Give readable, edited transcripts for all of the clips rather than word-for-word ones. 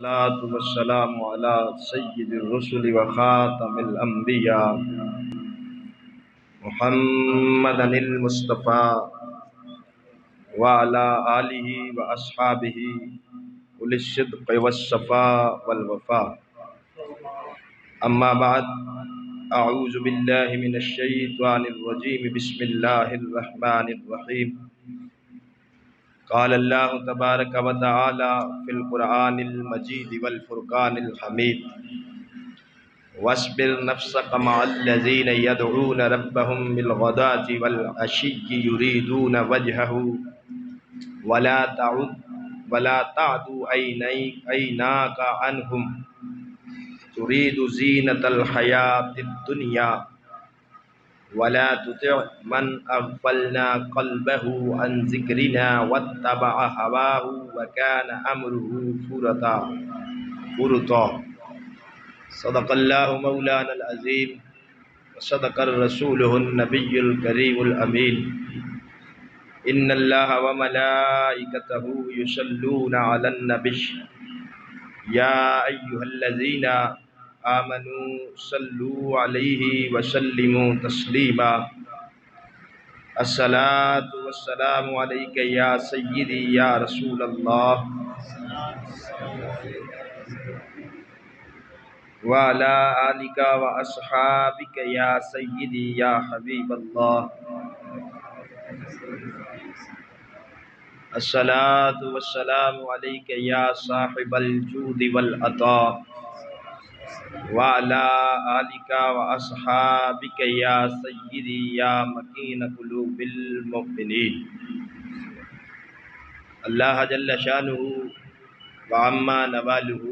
الصلاة والسلام على سيد الرسل وخاتم الأنبياء محمد المصطفى وعلى آله وأصحابه أولي الصدق والصفاء والوفاء. أما بعد، أعوذ بالله من الشيطان الرجيم. بسم الله الرحمن الرحيم. قال الله تبارك وتعالى في القرآن المجيد والفرقان الحميد: واصبر نفسك مع الذين يدعون ربهم بالغداة والعشي يريدون وجهه ولا تعد عيناك عنهم تريد زينة الحياة الدنيا ولا تطع من أغفلنا قلبه عن ذكرنا واتبع هواه وكان أمره فرطا. صدق اللہ مولانا العظیم وصدق الرسولہ النبی الکریم الامین. ان اللہ وملائکتہ یصلون علی النبی یا ایہا الذین آمنوا صلوا علیہ وسلموا تسلیما. الصلاۃ والسلام علیک یا سیدی یا رسول اللہ وعلى آلك وأصحابك يا سيدي يا حبيب الله. الصلاة والسلام عليك يا صاحب الجود والعطاء وعلى آلك وأصحابك يا سيدي يا مكين قلوب المؤمنين. اللہ جل شانہ وعما نوالہ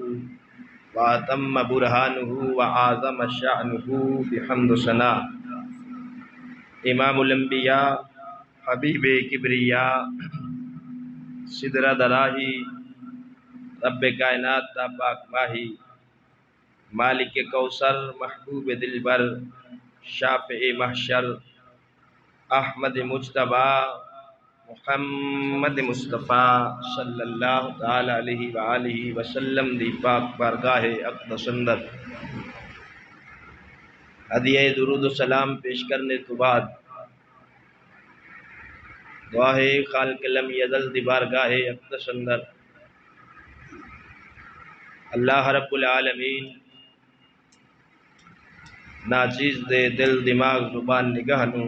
وَأَتَمَّ بُرْهَانُهُ وَأَعْظَمَ شَأْنُهُ بِحَمْدُ ثَنَاء. امام الانبیاء، حبیب کبریا، سدرہ دراہی، رب کائنات دا پاک ماہی، مالک کوثر، محبوب دلبر، شافع محشر، احمد مجتبیٰ، محمد مصطفیٰ صلی اللہ تعالی علیہ وآلہ وسلم دی پاک بارگاہ اقدس اندر ہدیہ درود و سلام پیش کرنے تو بعد دعا ہے خالق لم یزل دی بارگاہ اقدس اندر اللہ رب العالمین ناچیز دے دل دماغ زبان نگاہ نو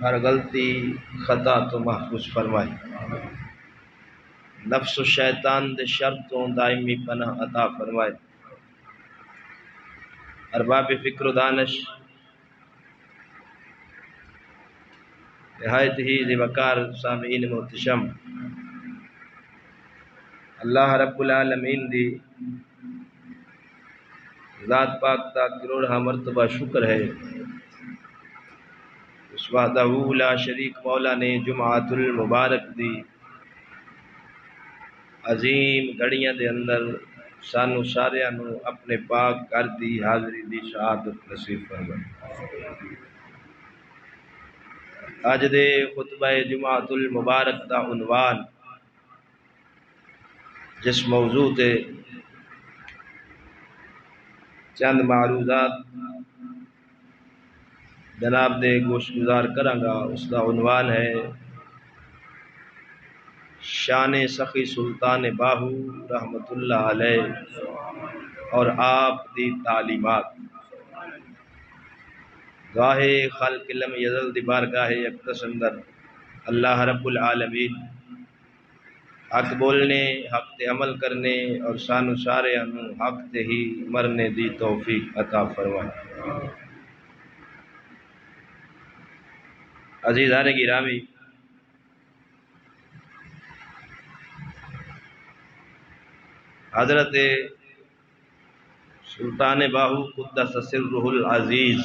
ہر غلطی خطا تو محفوظ فرمائے. نفس و شیطان دے شر تو دائمی پناہ عطا فرمائے. ارباب فکر و دانش، نہایت ہی ذوقار سامعین محتشم، اللہ رب العالمین دی ذات پاک تا کروڑہ مرتبہ شکر ہے. اس وحدہ لا شریک مولا نے جمعۃ المبارک دی عظیم گھڑیاں دے اندر سانو ساریاں نو اپنے پاک گھر دی حاضری دی شہادت نصیب فرمائے. اج دے خطبہ جمعۃ المبارک دا عنوان جس موضوع تے چند معروضات جناب دے گوش گزار کروں گا، اس کا عنوان ہے شان سخی سلطان باہو رحمت اللہ علیہ اور آپ دی تعلیمات. گاہ خالق لم یزل دی بارگاہ اقدس اندر اللہ رب العالمین حق بولنے، حق تے عمل کرنے اور سانو سارے انو حق تے ہی مرنے دی توفیق عطا فرمائے. عزیزان گرامی، حضرت سلطان باہو قدس سرہ العزیز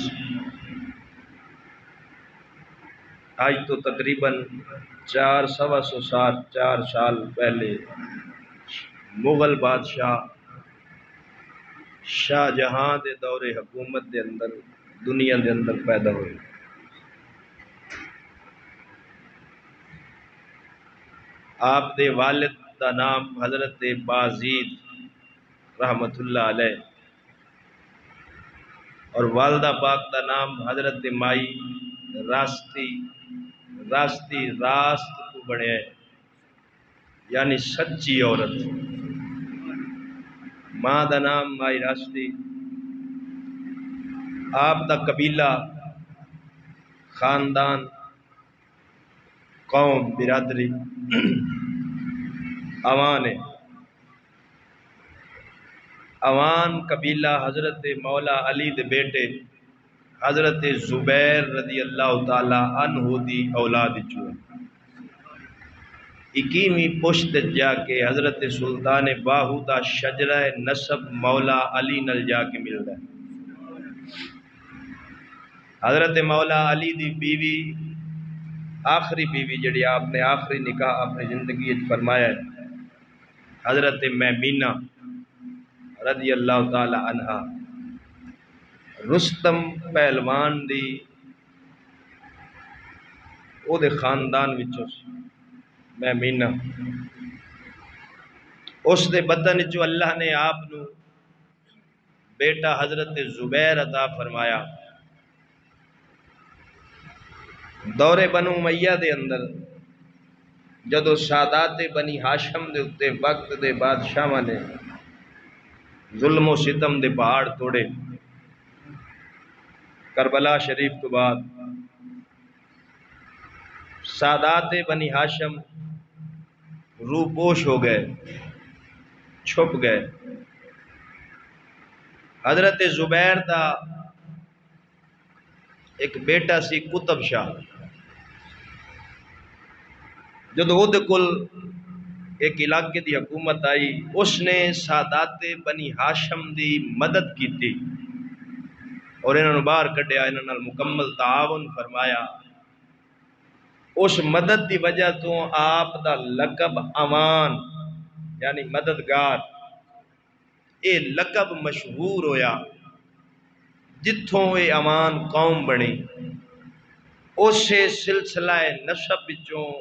آج تو تقریباً 4 سال پہلے مغل بادشاہ شاہ جہاں دے دور حکومت دے اندر دنیا دے اندر پیدا ہوئے. آپ دے والد دا نام حضرت بازید رحمت اللہ علیہ، اور والدہ پاک دا نام حضرت مائی راستی راست کو بڑھیا ہے، یعنی سچی عورت۔ ماں دا نام مائی راستی، آپ دا قبیلہ، خاندان، قوم، برادری اوان ہے۔ اوان قبیلہ حضرت مولا علی دے بیٹے حضرت زبیر رضی اللہ تعالی عنہ دی اولاد چوں 21ویں پشت جا کے حضرت سلطان باہو دا شجرہ نسب مولا علی نل جا کے ملدا ہے۔ حضرت مولا علی دی بیوی، آخری بیوی جڑی آپ نے آخری نکاح اپنی زندگی فرمایا ہے، حضرت میمینہ رضی اللہ تعالی عنہا، رستم پہلوان دی او دے خاندان وچوں میمینہ، اس دے بدن جو اللہ نے آپ نو بیٹا حضرت زبیر عطا فرمایا۔ دور بنو امیہ دے اندر جدو سادات بنی ہاشم دے اتے وقت دے بادشاہاں نے ظلم و ستم دے پہاڑ توڑے، کربلا شریف تو بعد سادات بنی ہاشم روپوش ہو گئے، چھپ گئے۔ حضرت زبیر دا ایک بیٹا سی قطب شاہ، جدو وہ کل ایک علاقے دی حکومت آئی، اس نے سادات بنی ہاشم دی مدد کی تھی اور انہوں نے باہر کڈیا، انہوں نے مکمل تعاون فرمایا۔ اس مدد دی وجہ تو آپ دا لقب امان یعنی مددگار، اے لقب مشہور ہویا، جتھوں اے امان قوم بنی اسے سلسلہ نسب وچوں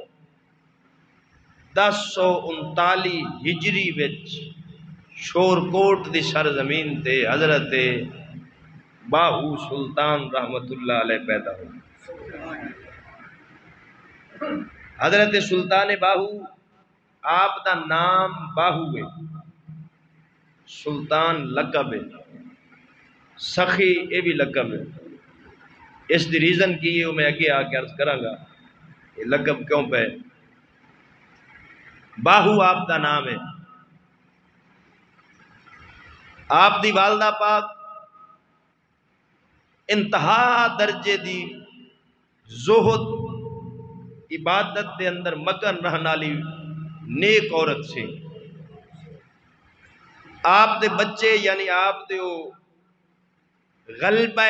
1039 ہجری وچ شورکوٹ دی سرزمین تے حضرت باہو سلطان رحمت اللہ علیہ پیدا ہوئے۔ حضرت سلطان باہو، آپ دا نام باہو ہے، سلطان لقب ہے، سخی اے بھی لقب ہے۔ اس دی ریزن کی ہے وہ میں آگے آ کے عرض کراں گا، یہ لقب کیوں پہ باہو آپ دا نام ہے۔ آپ دی والدہ پاک انتہا درجے دی زہد عبادت دے اندر مگن رہن والی نیک عورت سے، آپ دے بچے یعنی آپ دے غلبہ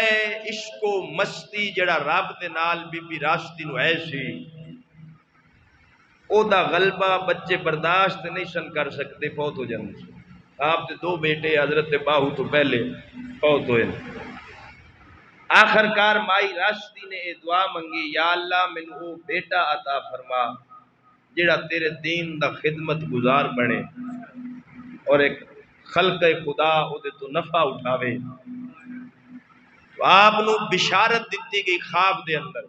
عشق و مستی جڑا رب دے نال بی بی راستی نو ہے سی، او دا غلبہ بچے برداشت نہیں سن کر سکتے، فوت ہو جاندے۔ آپ دے 2 بیٹے حضرت باہو تو پہلے فوت ہوئے۔ آخر کار مائی راستی نے اے دعا منگی، یا اللہ مینوں او بیٹا عطا فرما جڑا تیرے دین دا خدمت گزار بنے اور ایک خلق خدا او دے تو نفع اٹھاوے۔ تو آپ نو بشارت دیتی گئی خواب دے اندر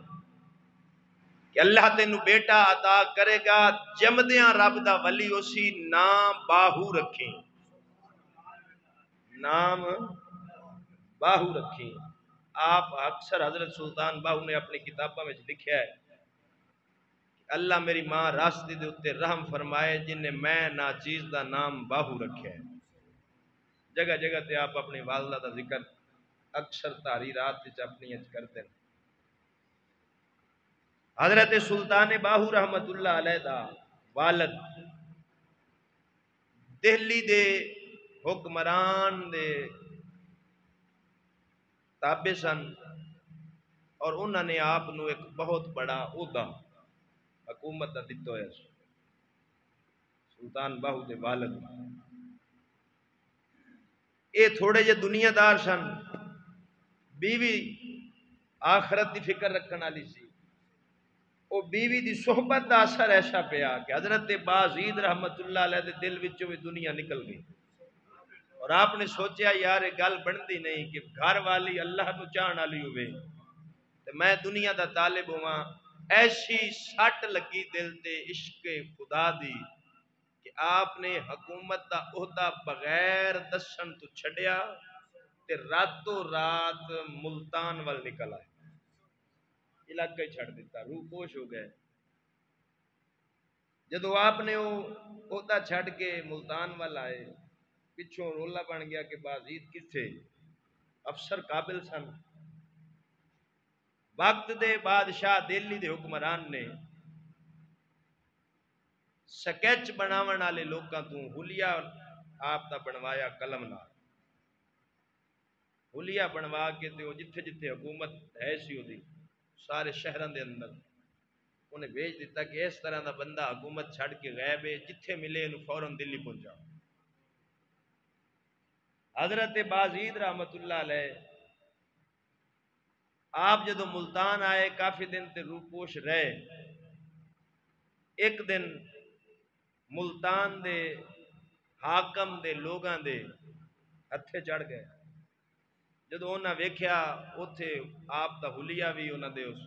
کہ اللہ تینو بیٹا عطا کرے گا، جمدیاں رب دا ولی اسی، نام باہو رکھیں، نام باہو رکھیں۔ آپ اکثر حضرت سلطان باہو نے اپنی کتابہ میں لکھیا ہے کہ اللہ میری ماں راستی دے اتے رحم فرمائے جن نے میں ناچیز دا نام باہو رکھیا ہے۔ جگہ جگہ تے آپ اپنی والدہ دا ذکر اکثر تحریرات وچ اپنی کرتے ہیں۔ حضرت سلطان باہو رحمت اللہ علیہ دا والد دہلی دے حکمران دے تابع سن اور انہوں نے آپ نو ایک بہت بڑا عہدہ حکومت دا دتا ہے۔ سلطان باہو دے والد اے تھوڑے جے دنیا دار سن، بیوی آخرت دی فکر رکھن والی سی، او بیوی دی صحبت دا اثر ایسا پیا کہ حضرت بازید رحمت اللہ علیہ دے دل وچوں بھی دنیا نکل گئی اور آپ نے سوچیا یار یہ گل بنتی نہیں کہ گھر والی اللہ نو چاہن والی ہوئے تے میں دنیا دا طالب ہواں، ایسی سٹ لگی دل تے عشق خدا دی کہ آپ نے حکومت دا عہدہ بغیر دسن تو چھڈیا تے راتوں رات ملتان وال نکل آئے، علاقہ ہی چھڑ دیتا، روح پوش ہو گئے۔ جدو آپ نے وہ عہدہ چھڑ کے ملتان وال آئے، پچھوں رولا بن گیا کہ بازید کتھے، افسر قابل سن۔ وقت دے بادشاہ دہلی دے حکمران نے سکیچ بناون والے لوکاں تو حلیہ آپ دا بنوایا قلم نال، حلیہ بنوا کے تے وہ جتھے جتھے حکومت ہے سی دی سارے شہراں دے اندر انہیں بھیج دیتا کہ اس طرح دا بندہ حکومت چھڑ کے غائب ہے، جتھے ملے انہوں فوراً دلی پہنچاؤ۔ حضرت بازید رحمت اللہ علیہ آپ جدو ملتان آئے کافی دن تے روح پوش رہے، ایک دن ملتان دے حاکم دے لوگاں دے ہتھے چڑھ گئے، جدو انہاں ویکھیا اوتھے آپ دا حلیہ بھی انہاں دے اس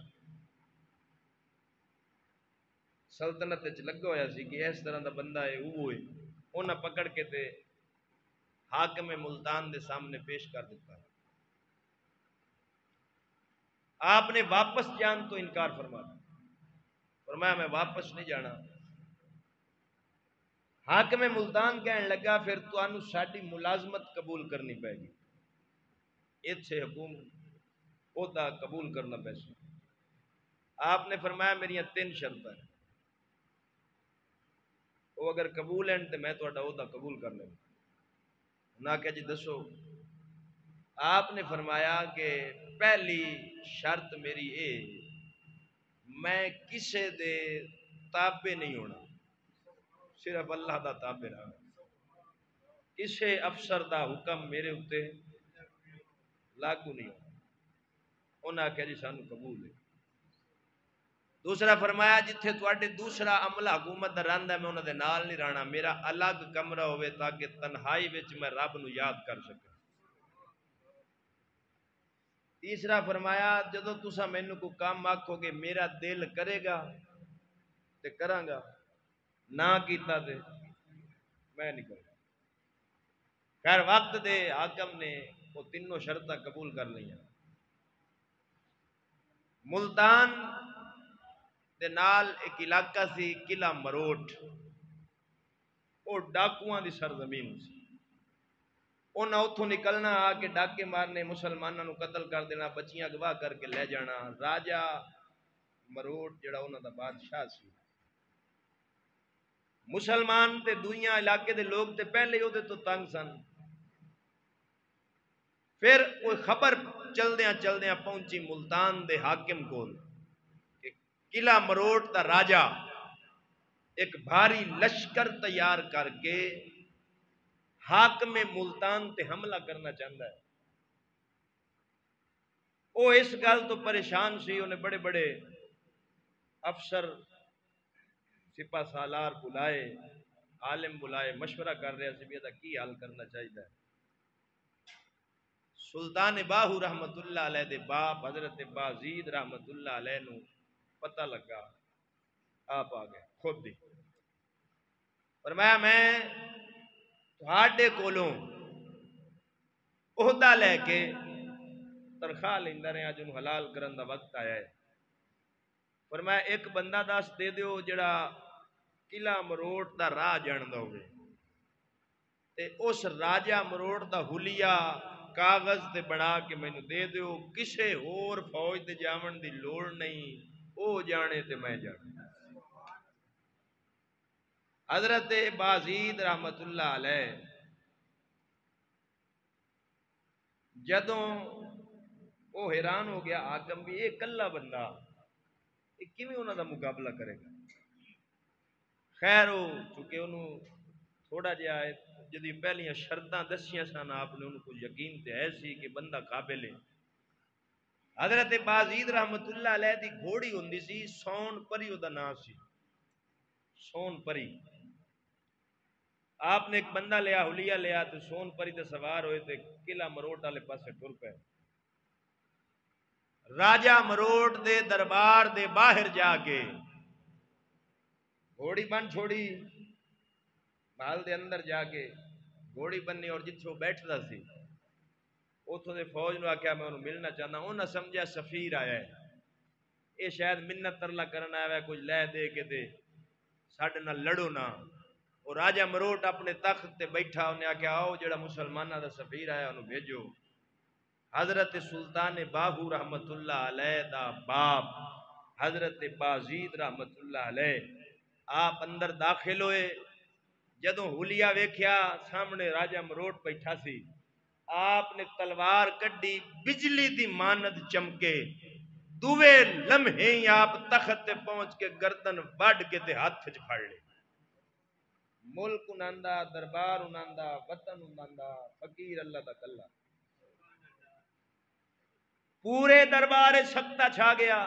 سلطنت وچ لگا ہویا سی کہ اس طرح دا بندہ ہے وہ ہے، انہاں پکڑ کے تے حاکم ملتان دے سامنے پیش کر دیتا۔ آپ نے واپس جان تو انکار فرمایا میں واپس نہیں جانا۔ حاکم ملتان کہنے لگا پھر تانوں ساڈی ملازمت قبول کرنی پے گی، ایتھے حکومت عہدہ قبول کرنا پیسے۔ آپ نے فرمایا میری 3 شرطیں ہیں، وہ اگر قبول ہیں تو میں تہاڈا عہدہ قبول کر لوں۔ انہاں کہا جی دسو۔ آپ نے فرمایا کہ پہلی شرط میری اے میں کسے دے تابع نہیں ہونا، صرف اللہ دا تابع رہنا، کسے افسر دا حکم میرے اتے لاگو نہیں ہونا۔ انہاں کہا جی سانو قبول ہے۔ دوسرا فرمایا جتھے تواڈے دوسرا عملہ حکومت دا رہندا ہے میں انہاں دے نال نہیں رہنا، میرا الگ کمرہ ہوئے تاکہ تنہائی وچ میں رب نو یاد کر سکاں۔ تیسرا فرمایا جدو تسا مینو کو کام آکھو گے میرا دل کرے گا تے کراں گا، نہ کیتا تے میں نہیں کروں۔ خیر وقت دے حاکم نے وہ 3 شرطاں قبول کر لیا۔ ملتان دے نال ایک علاقہ سی قلعہ مروٹ، وہ ڈاکواں دی سرزمین سی، انہاں اتھوں نکلنا آ کے ڈاکے مارنے، مسلمانوں نو قتل کر دینا، بچیاں گواہ کر کے لے جانا۔ راجہ مروٹ جڑا انہاں دا بادشاہ سی، مسلمان تے دنیا علاقے دے لوگ تے پہلے ہی تو تنگ سن، پھر کوئی خبر چلدیاں چلدیاں پہنچی ملتان دے حاکم کول کہ قلعہ مروٹ دا راجہ ایک بھاری لشکر تیار کر کے حاکم ملتان تے حملہ کرنا چاہتا ہے۔ وہ اس گل تو پریشان سی، انہیں بڑے بڑے افسر سپاہ سالار بلائے، عالم بلائے، مشورہ کر رہے سی بھی کی حل کرنا چاہیے۔ سلطان باہو رحمت اللہ علیہ دے باپ حضرت بازید رحمت اللہ علیہ نو پتہ لگا، آپ آ گئے خود دی، فرمایا میں تھوڑے کولوں عہدہ لے کے تنخواہ لیندا رہا، جنوں حلال کرن دا وقت آیا ہے۔ فرمایا ایک بندہ دس دے دیو جڑا قلعہ مروٹ دا راہ جاندا ہوئے تے اس راجہ مروٹ دا حلیہ کاغذ تے بنا کے مینوں دے دیو، کسے اور فوج دے جاون دی لوڑ نہیں، او جانے تے میں جانے۔ حضرت بازید رحمت اللہ علیہ جدوں وہ حیران ہو گیا حاکم بھی یہ کلا بندہ یہ کیویں انہاں دا مقابلہ کرے گا۔ خیر ہو چونکہ انہوں تھوڑا جہا جدی پہلیاں شرطاں دسیاں سن آپ نے انہوں کو یقین تے ہے سی کہ بندہ قابل ہے۔ حضرت بازید رحمت اللہ علیہ دی گھوڑی ہوندی سی، سون پری او دا نام سی، سون پری۔ آپ نے ایک بندہ لیا حلیہ لیا تو سون پری تے سوار ہوئے تے قلعہ مروٹ والے پاسے ٹر پے راجا مروٹ دے دربار دے باہر جا کے گھوڑی بن چھوڑی محل دے اندر جا کے گھوڑی بننی اور جتھے وہ بیٹھتا سی اتوں دے فوج نو آخیا میں انہوں ملنا چاہنا انہیں سمجھا سفیر آیا ہے یہ شاید منت ترلا کرنا آیا ہے کچھ لے دے کے دے ساڈے نال لڑو نہ وہ راجا مروٹ اپنے تخت تے بیٹھا انہیں آخیا آؤ جڑا مسلمانہ دا سفیر آیا انہوں بھیجو حضرت سلطان باہو رحمت اللہ علیہ دا باپ حضرت بازید رحمت اللہ علیہ آپ اندر داخل ہوئے جدوں حلیہ ویکھیا سامنے راجا مروٹ بیٹھا سی آپ نے تلوار کڈی بجلی دی مانند چمکے دوے لمحے ہی آپ تخت تے پہنچ کے گردن وڈ کے تے ہاتھ وچ پھڑ لے ملک اناندا دربار اناندا وطن اناندا فقیر اللہ دا کلا پورے دربار سکتا چھا گیا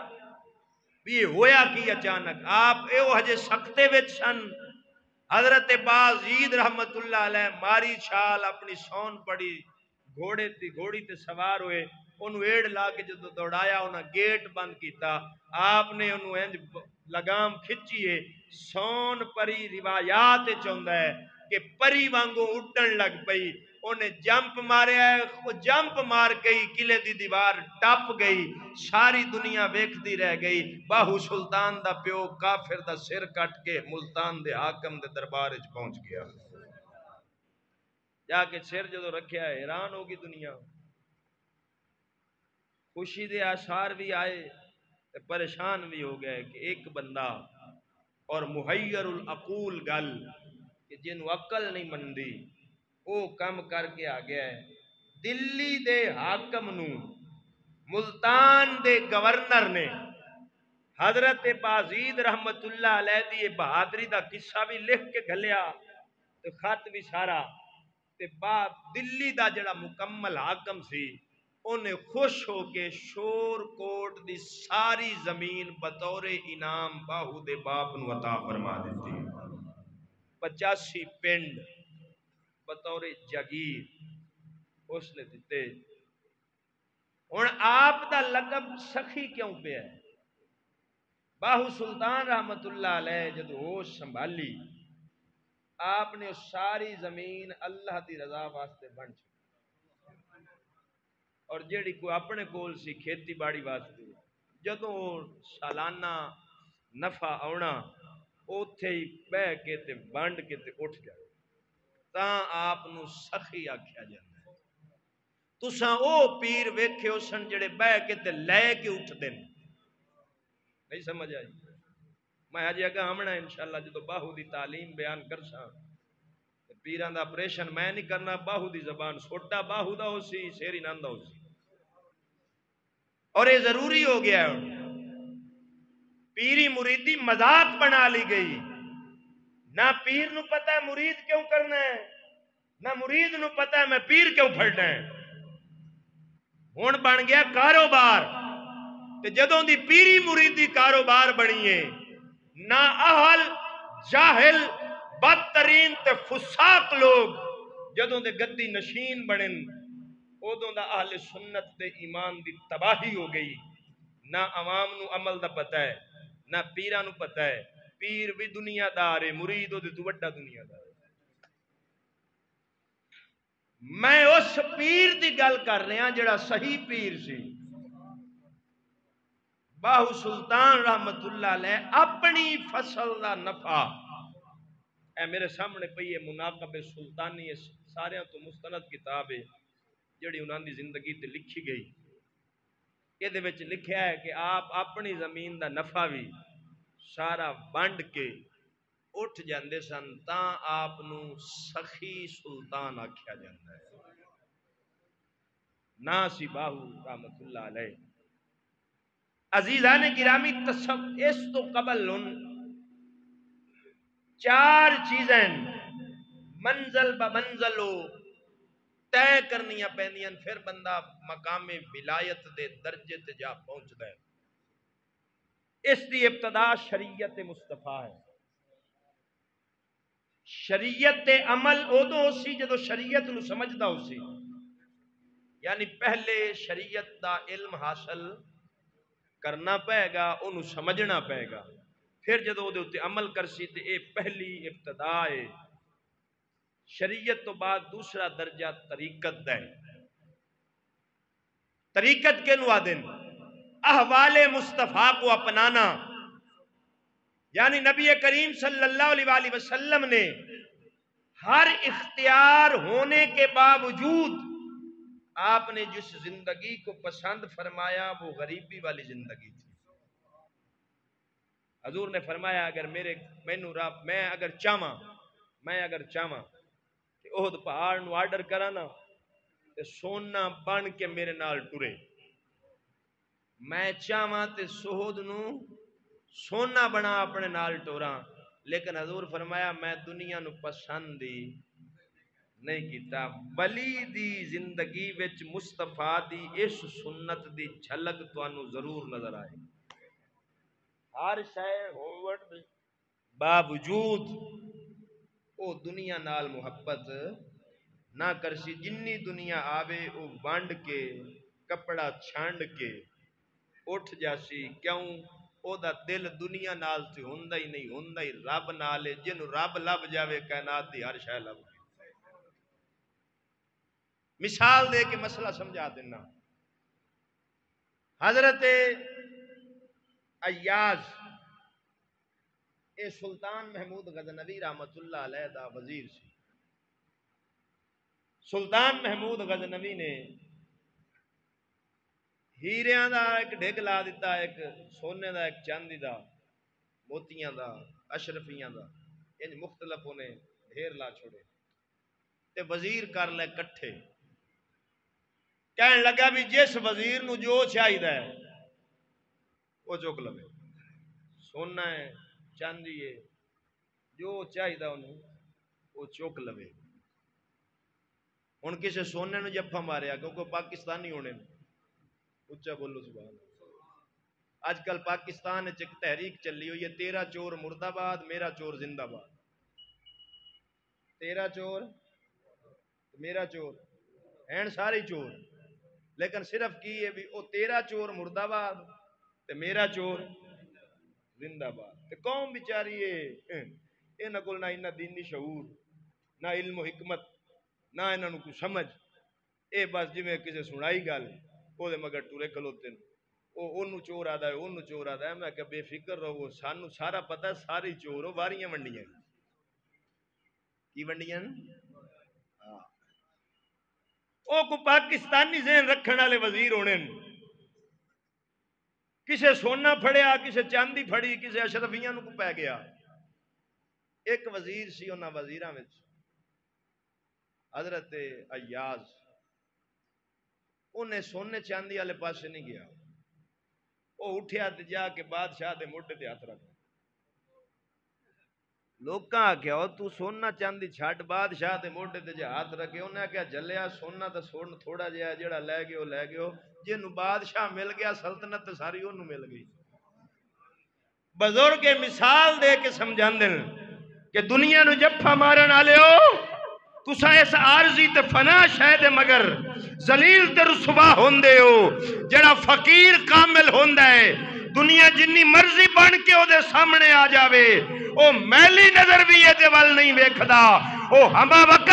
بھی یہ ہویا کی اچانک آپ ایو ہجے سکتے وچ سن حضرت بازید رحمت اللہ علیہ ماری چھال اپنی سون پڑی گھوڑی تے سوار ہوئے انہوں ایڑ لا کے جدو دوڑایا انہوں گیٹ بند کیتا آپ نے انہوں انج لگام کھچیے سون پری روایات چاہتا ہے کہ پری وانگو اٹھن لگ پئی انہیں جمپ مارے وہ جمپ مار گئی قلعے دی دیوار ٹپ گئی ساری دنیا ویکھدی رہ گئی باہو سلطان دا پیو کافر دا سر کٹ کے ملتان دے حاکم دے دربار وچ پہنچ گیا جا کے سر جدو رکھیا ہے حیران ہوگی دنیا خوشی دے آثار بھی آئے پریشان بھی ہو گئے کہ ایک بندہ اور محیر العقول گل کہ جنوں عقل نہیں مندی او کم کر کے آ گیا ہے دلی دے حاکم نو ملتان دے گورنر نے حضرت بازید رحمت اللہ علیہ دی بہادری دا قصہ بھی لکھ کے گھلیا تے خط بھی سارا تے بعد دلی دا جڑا مکمل حاکم سی انہیں خوش ہو کے شور کوٹ دی ساری زمین بطور انعام باہو دے باپ نو عطا فرما دیتی 85 پنڈ بطور جاگیر اس نے دیتے ہن آپ دا لقب سخی کیوں پہ ہے باہو سلطان رحمت اللہ علیہ جدو ہوش سنبھالی آپ نے ساری زمین اللہ دی رضا واسطے بن چکی اور جیڑی کوئی اپنے کول سی کھیتی باڑی واسطے جدوں سالانہ نفع آنا اوتھے ہی بہ کے تے بانڈ کے تے اٹھ جائے تاں آپ نو سخی آکھیا جاندا ہے تساں او پیر ویکھے سن جڑے بہ کے تے لے کے اٹھ دین نہیں سمجھ آئی میں اج اگا آمنا انشاءاللہ جدو باہو دی تعلیم بیان کرساں پیران دا آپریشن میں نہیں کرنا باہو دی زبان سوٹا باہو دا ہو سی سیری ناندا ہو سی اور یہ ضروری ہو گیا ہے پیری مریدی مذاق بنا لی گئی نہ پیر نو پتہ ہے مرید کیوں کرنا ہے نہ مرید نو پتہ ہے میں پیر کیوں پھڑنا ہے ہون بن گیا کاروبار تے جدوں دی پیری مریدی کاروبار بنی ہے نہ اہل جاہل بدترین تے فساق لوگ جدوں دے گدی نشین بنن ادوں دا اہل سنت تے ایمان دی تباہی ہو گئی نہ عوام نو عمل دا پتہ ہے نہ پیراں نو پتہ ہے پیر بھی دنیا دار ہے مرید او دے تو بڑا دنیا دار ہے میں اس پیر دی گل کر رہا جڑا صحیح پیر سی باہو سلطان رحمت اللہ علیہ اپنی فصل دا نفع اے میرے سامنے پئی ہے مناقب سلطانی سارے تو مستند کتاب ہے جڑی انہاں دی زندگی تے لکھی گئی یہ دے وچ لکھیا ہے کہ آپ اپنی زمین دا نفع بھی سارا بانڈ کے اٹھ جاندے سن تاں آپ نو سخی سلطان آکھیا جاندا ہے ناسی باہو رحمت اللہ علیہ عزیزان گرامی اس تو قبل چار چیزیں منزل بمنزلو طے کرنیاں پہندیاں پھر بندہ مقام ولایت دے درجے تے جا پہنچدا ہے اس دی ابتدا شریعت مصطفیٰ ہے شریعت تے عمل ادو سی جدو شریعت نو سمجھدا ہو سی، یعنی پہلے شریعت دا علم حاصل کرنا پائے گا، انہوں سمجھنا پائے گا، پھر جدو وہ دے عمل کرسی تے اے پہلی ابتدا ہے۔ شریعت تو بعد دوسرا درجہ طریقت دا ہے۔ طریقت کے نو آدن احوال مصطفیٰ کو اپنانا، یعنی نبی کریم صلی اللہ علیہ وآلہ وسلم نے ہر اختیار ہونے کے باوجود آپ نے جس زندگی کو پسند فرمایا وہ غریبی والی زندگی تھی۔ حضور نے فرمایا اگر میں اگر چاہواں کہ احد پہاڑ نو آرڈر کرانا تے سونا بن کے میرے نال ٹرے، میں چاہواں تے سہود نو سونا بنا اپنے نال ٹوراں، لیکن حضور فرمایا میں دنیا نو پسند ہی نہیں کیتا۔ ولی دی زندگی وچ مصطفیٰ دی اس سنت دی جھلک تانوں ضرور نظر آئے۔ ہر شے ہون باوجود او دنیا نال محبت نہ کرسی، جنی دنیا آوے او وانڈ کے کپڑا چھانڈ کے اٹھ جاسی، کیوں او دا دل دنیا نال تے ہوندا ہی نہیں، ہوندا ہی رب نال ہے، جنوں رب لب جاوے کائنات دی ہر شے لب گئی۔ مثال دے کے مسئلہ سمجھا دینا، حضرت ایاز اے سلطان محمود غزنوی رحمت اللہ علیہ دا وزیر سی۔ سلطان محمود غزنوی نے ہیریاں دا ایک ڈھگ لا دیتا، ایک سونے دا، ایک چاندی دا، موتیاں دا، اشرفیاں دا، ان مختلف انہیں ڈھیر لا چھوڑے تے وزیر کر لے کٹھے۔ کہنے لگا بھی جس وزیر نو جو چاہیدا ہے وہ چک لوے، سونا ہے چاندی ہے جو چاہیدا انہوں وہ چک لوے۔ ہن کسے سونے نو جفا ماریا کیونکہ پاکستانی ہونے اچھا بولو سبحان اللہ۔ آج کل پاکستان ایک تحریک چلی ہوئی ہے، تیرا چور مرد آباد میرا چور زندہ باد، تیرا چور میرا چور ہیں سارے چور، لیکن صرف کی ہے بھی او تیرا چور مرد آباد تے میرا چور زندہ باد۔ تے قوم بیچاری ہے انہاں کول نہ انہاں دینی شعور، نہ علم و حکمت، نہ انہاں نو کوئی سمجھ، اے بس جویں کسے سنائی گل او دے مگر ٹورے کھلوتے ہیں، اونوں چور آدا ہے اونوں چور آدا ہے۔ میں کہ بے فکر رہو، سانو سارا پتہ ہے ساری چور ہو، واریاں ونڈیاں کی ونڈیاں او کو پاکستانی ذہن رکھن والے وزیر ہونے، کسے سونا پھڑیا کسے چاندی پھڑی کسے اشرفیاں نو کو پی گیا۔ ایک وزیر سی انہاں وزیراں وچ حضرت ایاز، انہیں سونے چاندی والے پاسے نہیں گیا، وہ اٹھیا تے جا کے بادشاہ دے موڈے تے ہاتھ رکھ، لوکاں آکھیا او تو سونا چاندی چھڈ بادشاہ دے موڈے تے جا ہاتھ رکھے، انہیں آکھیا جلیا سونا تے سون تھوڑا جہا جڑا لے گئے جنوں بادشاہ مل گیا سلطنت تے ساری انہوں مل گئی۔ بزرگ مثال دے کے سمجھاندے کہ دنیا نو جفا مارن والے ہو تساں اس عارضی تے فنا شاید مگر ذلیل تے رسوا ہوندے ہو۔ جڑا فقیر کامل ہوندا ہے دنیا جنی مرضی بن کے او دے سامنے آ جاوے او میلی نظر بھی یہ دے وال نہیں ویکھدا، او ہما وقت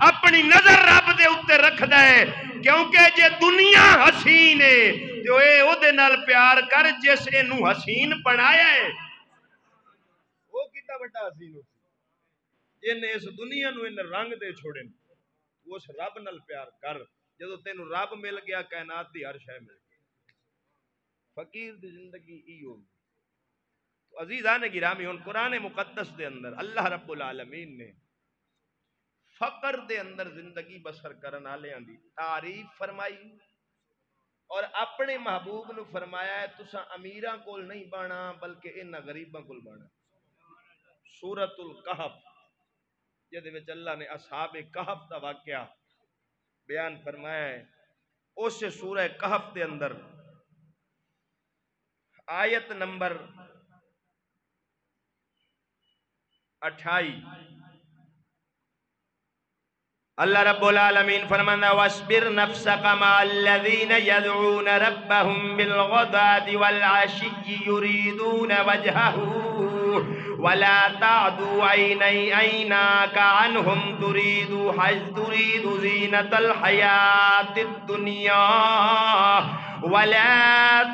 اپنی نظر رب دے اوتے رکھدا ہے، کیونکہ جے دنیا حسین ہے تو اے او دے نال پیار کر جس اینو حسین بنایا ہے، وہ کتا بڑا حسین ہوتی جن اس دنیا نو ان رنگ دے چھوڑن، اس رب نال پیار کر، جدو تینو رب مل گیا کائنات دی ہر شے مل گئی۔ فقیر دی زندگی ای ہوگی۔ عزیزان گرامی ہن قرآن مقدس دے اندر اللہ رب العالمین نے فقر دے اندر زندگی بسر کرن والےاں دی تعریف فرمائی اور اپنے محبوب نو فرمایا ہے تساں امیراں کول نہیں بانا بلکہ انہاں غریباں کول بانا۔ سورۃ الکہف جدے وچ اللہ نے اصحاب کہف دا واقعہ بیان فرمایا ہے، اس سورہ کہف دے اندر آیت نمبر 28 اللہ رب العالمین فرمانا وَاسْبِرْ نَفْسَكَ مَعَ الَّذِينَ يَدْعُونَ رَبَّهُمْ بِالْغَدَاةِ وَالْعَشِيِّ يُرِيدُونَ وَجْهَهُ وَلَا تَعْدُ عَيْنَاكَ عَنْهُمْ تُرِيدُ زِينَةَ الْحَيَاةِ الدُّنْيَا وَلَا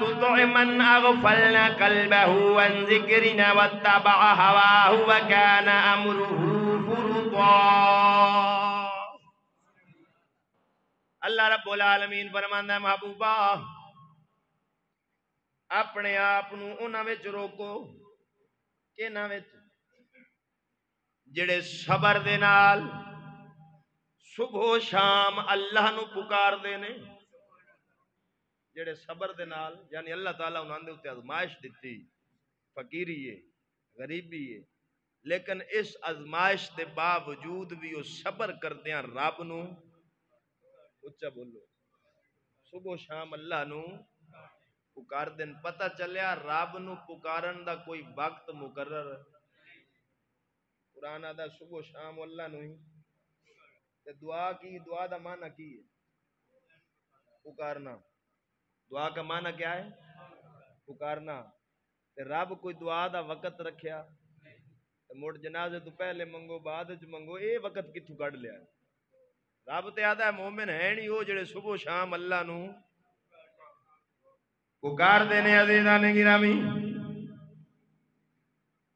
تُطِعْ مَنْ أَغْفَلْنَا قَلْبَهُ عَنْ ذِكْرِنَا وَاتَّبَعَ هَوَاهُ وَكَانَ أَمْرُهُ فُرُطًا۔ اللہ رب العالمین فرماندا ہے محبوبہ اپنے آپ نو انہاں وچ روکو کیناں وچ جڑے صبر دے نال صبح و شام اللہ نو پکار دے نے، جڑے صبر دے نال یعنی اللہ تعالیٰ انہاں دے اوتے آزمائش دتی، فقیری ہے، غریبی ہے، لیکن اس آزمائش دے باوجود بھی وہ صبر کردیاں رب نو اچھا بولو صبح و شام اللہ نو پکار دن۔ پتہ چلیا رب نو پکارن دا کوئی وقت مقرر، قرآن دا صبح و شام اللہ نو ہی تے دعا کی، دعا دا معنی کی ہے پکارنا، دعا کا معنی کیا ہے پکارنا، تے رب کوئی دعا دا وقت رکھیا تے مڑ جنازے تو پہلے منگو بعد وچ منگو، اے وقت کتھوں کڈ لیا ہے؟ رب تے آدھا ہے مومن ہے نہیں وہ جڑے صبح و شام اللہ نو پکار دینے۔ عزیزان گرامی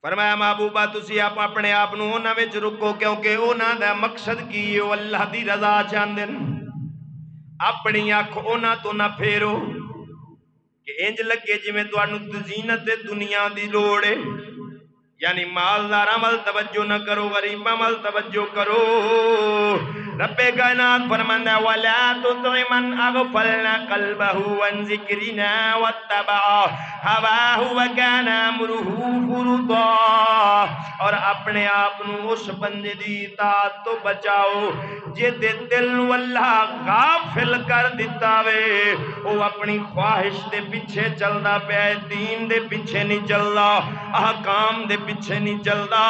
فرمایا محبوبہ تسی آپ اپنے آپ نو انہاں وچ رکو کیونکہ انہاں دا مقصد کی ہے وہ اللہ دی رضا چاہندے نے۔ اپنی اکھ انہاں تو نہ پھیرو کہ انج لگے جی میں تانوں زینت دنیا دی لوڑ ہے، یعنی مالدار عمل توجہ نہ کرو، غریب عمل توجہ کرو۔ رب کائنات فرماندا ہے وَلَا تُطِعْ مَنْ أَغْفَلْنَا قَلْبَهُ عَنْ ذِكْرِنَا وَاتَّبَعَ هَوَاهُ وَكَانَ أَمْرُهُ فُرُطًا، اور اپنے آپ نو اس بندے دی اطاعت تو بچاؤ جے دے دل نو اللہ غافل کر دیتا وے، وہ اپنی خواہش دے پیچھے چلدا پیا ہے، دین دے پیچھے نہیں چلدا، احکام دے پیچھے نہیں چلدا،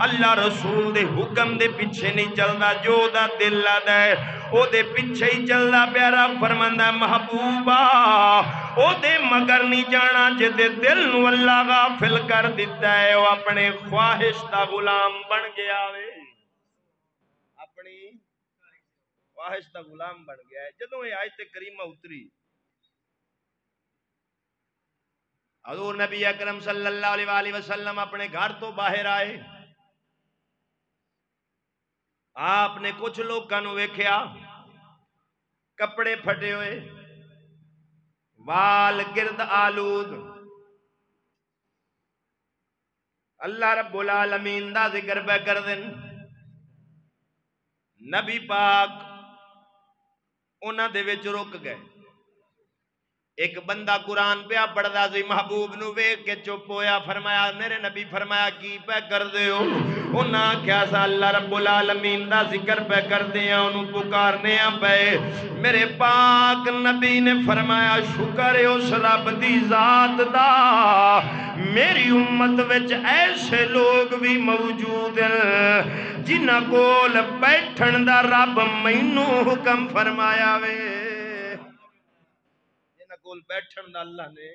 اللہ رسول دے حکم دے پیچھے نہیں چلدا، جو دا دل آدا ہے او دے پیچھے ہی چلدا پیا۔ رب فرماندا ہے محبوبہ او دے مگر نہیں جانا جے دے دل نو اللہ غافل کر دیتا ہے، وہ اپنے خواہش دا غلام بن گیا وے، اپنی خواہش دا غلام بن گیا ہے۔ جدوں یہ آیت کریمہ اتری حضور نبی اکرم صلی اللہ علیہ وآلہ وسلم اپنے گھر تو باہر آئے، آپ نے کچھ لوگوں نو ویکھیا کپڑے پھٹے ہوئے، وال گرد آلود، اللہ رب العالمین دا ذکر پہ کر دن، نبی پاک انہاں دے وچ رک گئے۔ ایک بندہ قرآن پہ پڑھدا سی، محبوب نو ویکھ کے چپ ہویا، فرمایا میرے نبی فرمایا کی پہ کر دے ہو؟ انہاں کیا سا اللہ رب العالمین دا ذکر پہ کر دیا، انہوں پکارنے پہ۔ میرے پاک نبی نے فرمایا شکر ہے اس رب دی ذات دا، میری امت وچ ایسے لوگ بھی موجود ہیں جنہاں کول بیٹھن دا رب مینوں حکم فرمایا وے، کول بیٹھن دا اللہ نے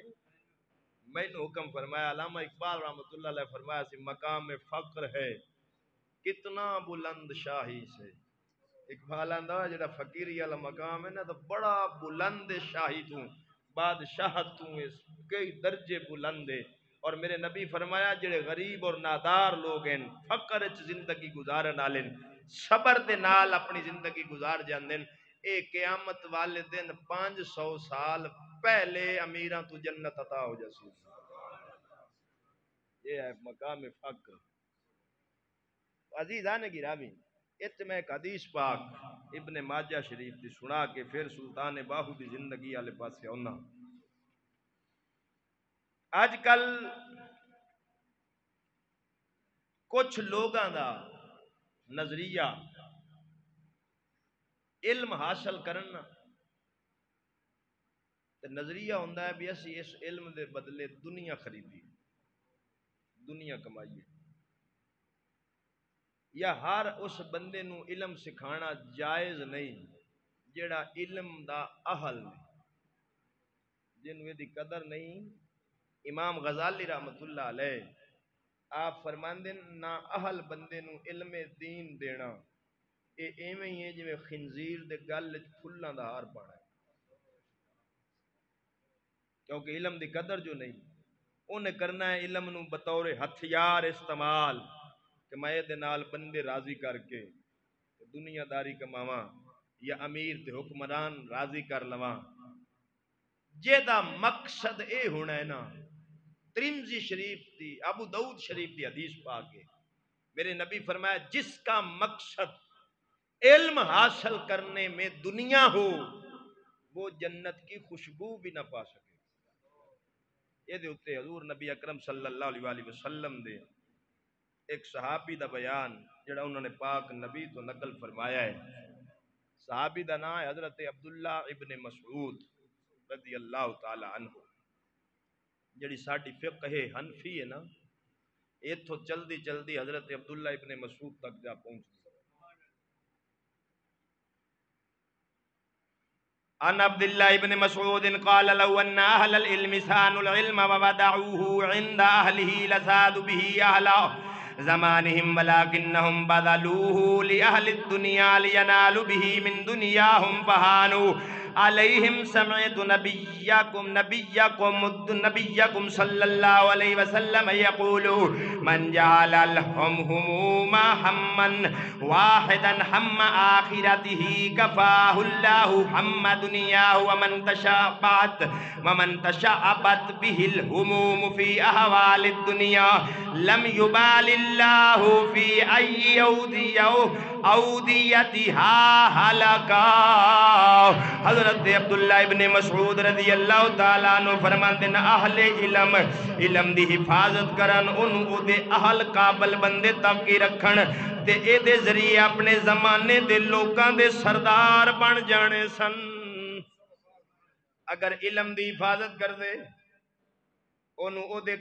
میں نے حکم فرمایا۔ علامہ اقبال رحمۃ اللہ علیہ فرمایا سی مقام فقر ہے کتنا بلند شاہی سے، اقبال آندا جڑا فقیری والا مقام ہے نا تو بڑا بلند شاہی تو بادشاہت تو اس کئی درجے بلند ہے۔ اور میرے نبی فرمایا جڑے غریب اور نادار لوگ ہیں فقر وچ زندگی گزارن والے صبر دے نال اپنی زندگی گزار جاندے، اے قیامت والے دن 500 سال پہلے امیراں تو جنت عطا ہو جاسی۔ یہ ہے مقام فقر۔ عزیزان گرامی ات میں ایک حدیث پاک ابن ماجہ شریف دی سنا کے پھر سلطان باہو دی زندگی والے پاسے ہونا۔ آج کل کچھ لوگاں دا نظریہ علم حاصل کرنا تے نظریہ ہوندا ہے بھی اسی اس علم دے بدلے دنیا خریدی، دنیا کمائیے، یا ہر اس بندے نو علم سکھانا جائز نہیں جڑا علم دا اہل نہیں، جنوں دی قدر نہیں۔ امام غزالی رحمت اللہ علیہ آپ فرماندے نہ اہل بندے نو علم دین دینا اے ایویں ہی ہے جویں خنزیر دے گل وچ پھلاں دا ہار پانا ہے، کیونکہ علم دی قدر جو نہیں انہیں کرنا ہے علم نو بطور ہتھیار استعمال کہ میں دے نال بندے راضی کر کے دنیا داری کماواں یا امیر تے حکمران راضی کر لواں، جیدا مقصد اے ہونا ہے نا۔ ترمذی شریف دی ابو داؤد شریف دی حدیث پا کے میرے نبی فرمایا جس کا مقصد علم حاصل کرنے میں دنیا ہو وہ جنت کی خوشبو بھی نہ پا سکے۔ یہ دے اتے حضور نبی اکرم صلی اللہ علیہ وآلہ وسلم دے ایک صحابی دا بیان جڑا انہوں نے پاک نبی تو نقل فرمایا ہے۔ صحابی دا نام ہے حضرت عبداللہ ابن مسعود رضی اللہ تعالی عنہ۔ جڑی ساڈی فقہ حنفی ہے نا ایتھوں چلدی چلدی حضرت عبداللہ ابن مسعود تک جا پہنچ۔ عن عبد الله بن مسعود قال لو أن أهل العلم سانوا العلم وودعوه عند أهله لساد به أهل زمانهم ولكنهم بذلوه لأهل الدنيا لينالوا به من دنياهم فهانوا عليهم سمعت نبيكم صلى الله عليه وسلم يقول من جعل الهموم هما واحدا هم آخرته كفاه الله هم دنياه ومن تشعبت به الهموم في أهوال الدنيا لم يبال الله في أي أوديتها هلكا۔ حضرت عبداللہ ابن مسعود رضی اللہ تعالیٰ عنہ فرماندے ہیں اہل علم دی حفاظت کرن انہوں دے اہل قابل بندے تک کی رکھن تے اے دے ذریعے اپنے زمانے دے لوکاں دے سردار بن جانے سن۔ اگر علم دی حفاظت کر دے انہوں دے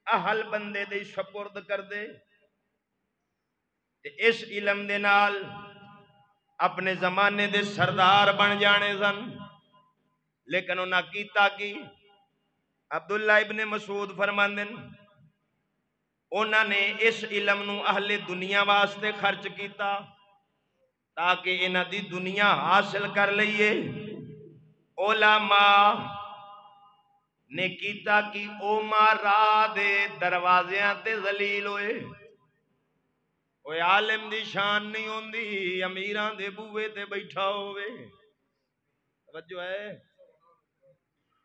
اہل بندے دے سپرد کر دے تے اس علم دے نال اپنے زمانے دے سردار بن جانے سن، لیکن انہاں کیتا کی؟ عبداللہ ابن مسعود فرماندے انہاں نے اس علم نو اہل دنیا واسطے خرچ کیتا تاکہ انہاں دی دنیا حاصل کر لئیے۔ علماء نے کیتا کی عمراء دے دروازیاں تے ذلیل ہوئے۔ کوئی عالم دی شان نہیں ہوندی امیران دے بوئے تے بیٹھا ہوئے، توجہ ہے،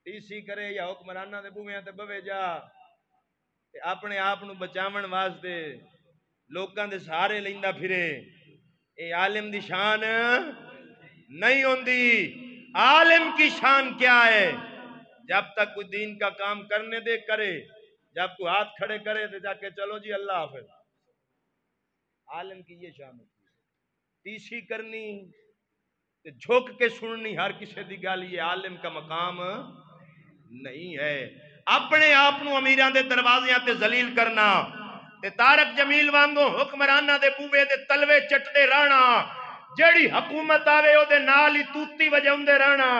ٹی سی کرے یا حکمرانہ دے بوئے تے بوے جا اپنے آپ نو بچاون واسطے لوکاں دے سہارے لیندا پھرے، اے عالم دی شان نہیں ہوندی۔ عالم کی شان کیا ہے؟ جب تک کوئی دین کا کام کرنے دے کرے، جب کوئی ہاتھ کھڑے کرے تو جا کے چلو جی اللہ حافظ۔ عالم کی یہ شان ہوتی ہے، تیسی کرنی جھوک کے سننی ہر کسی دی گل، یہ عالم کا مقام نہیں ہے۔ اپنے آپ نو امیران دے دروازیاں تے ذلیل کرنا تے تارک جمیل وانگو حکمرانہ دے بوئے دے تلوے چٹ دے رانا، جیڑی حکومت آوے او دے نال ہی توتی وجہن دے رانا،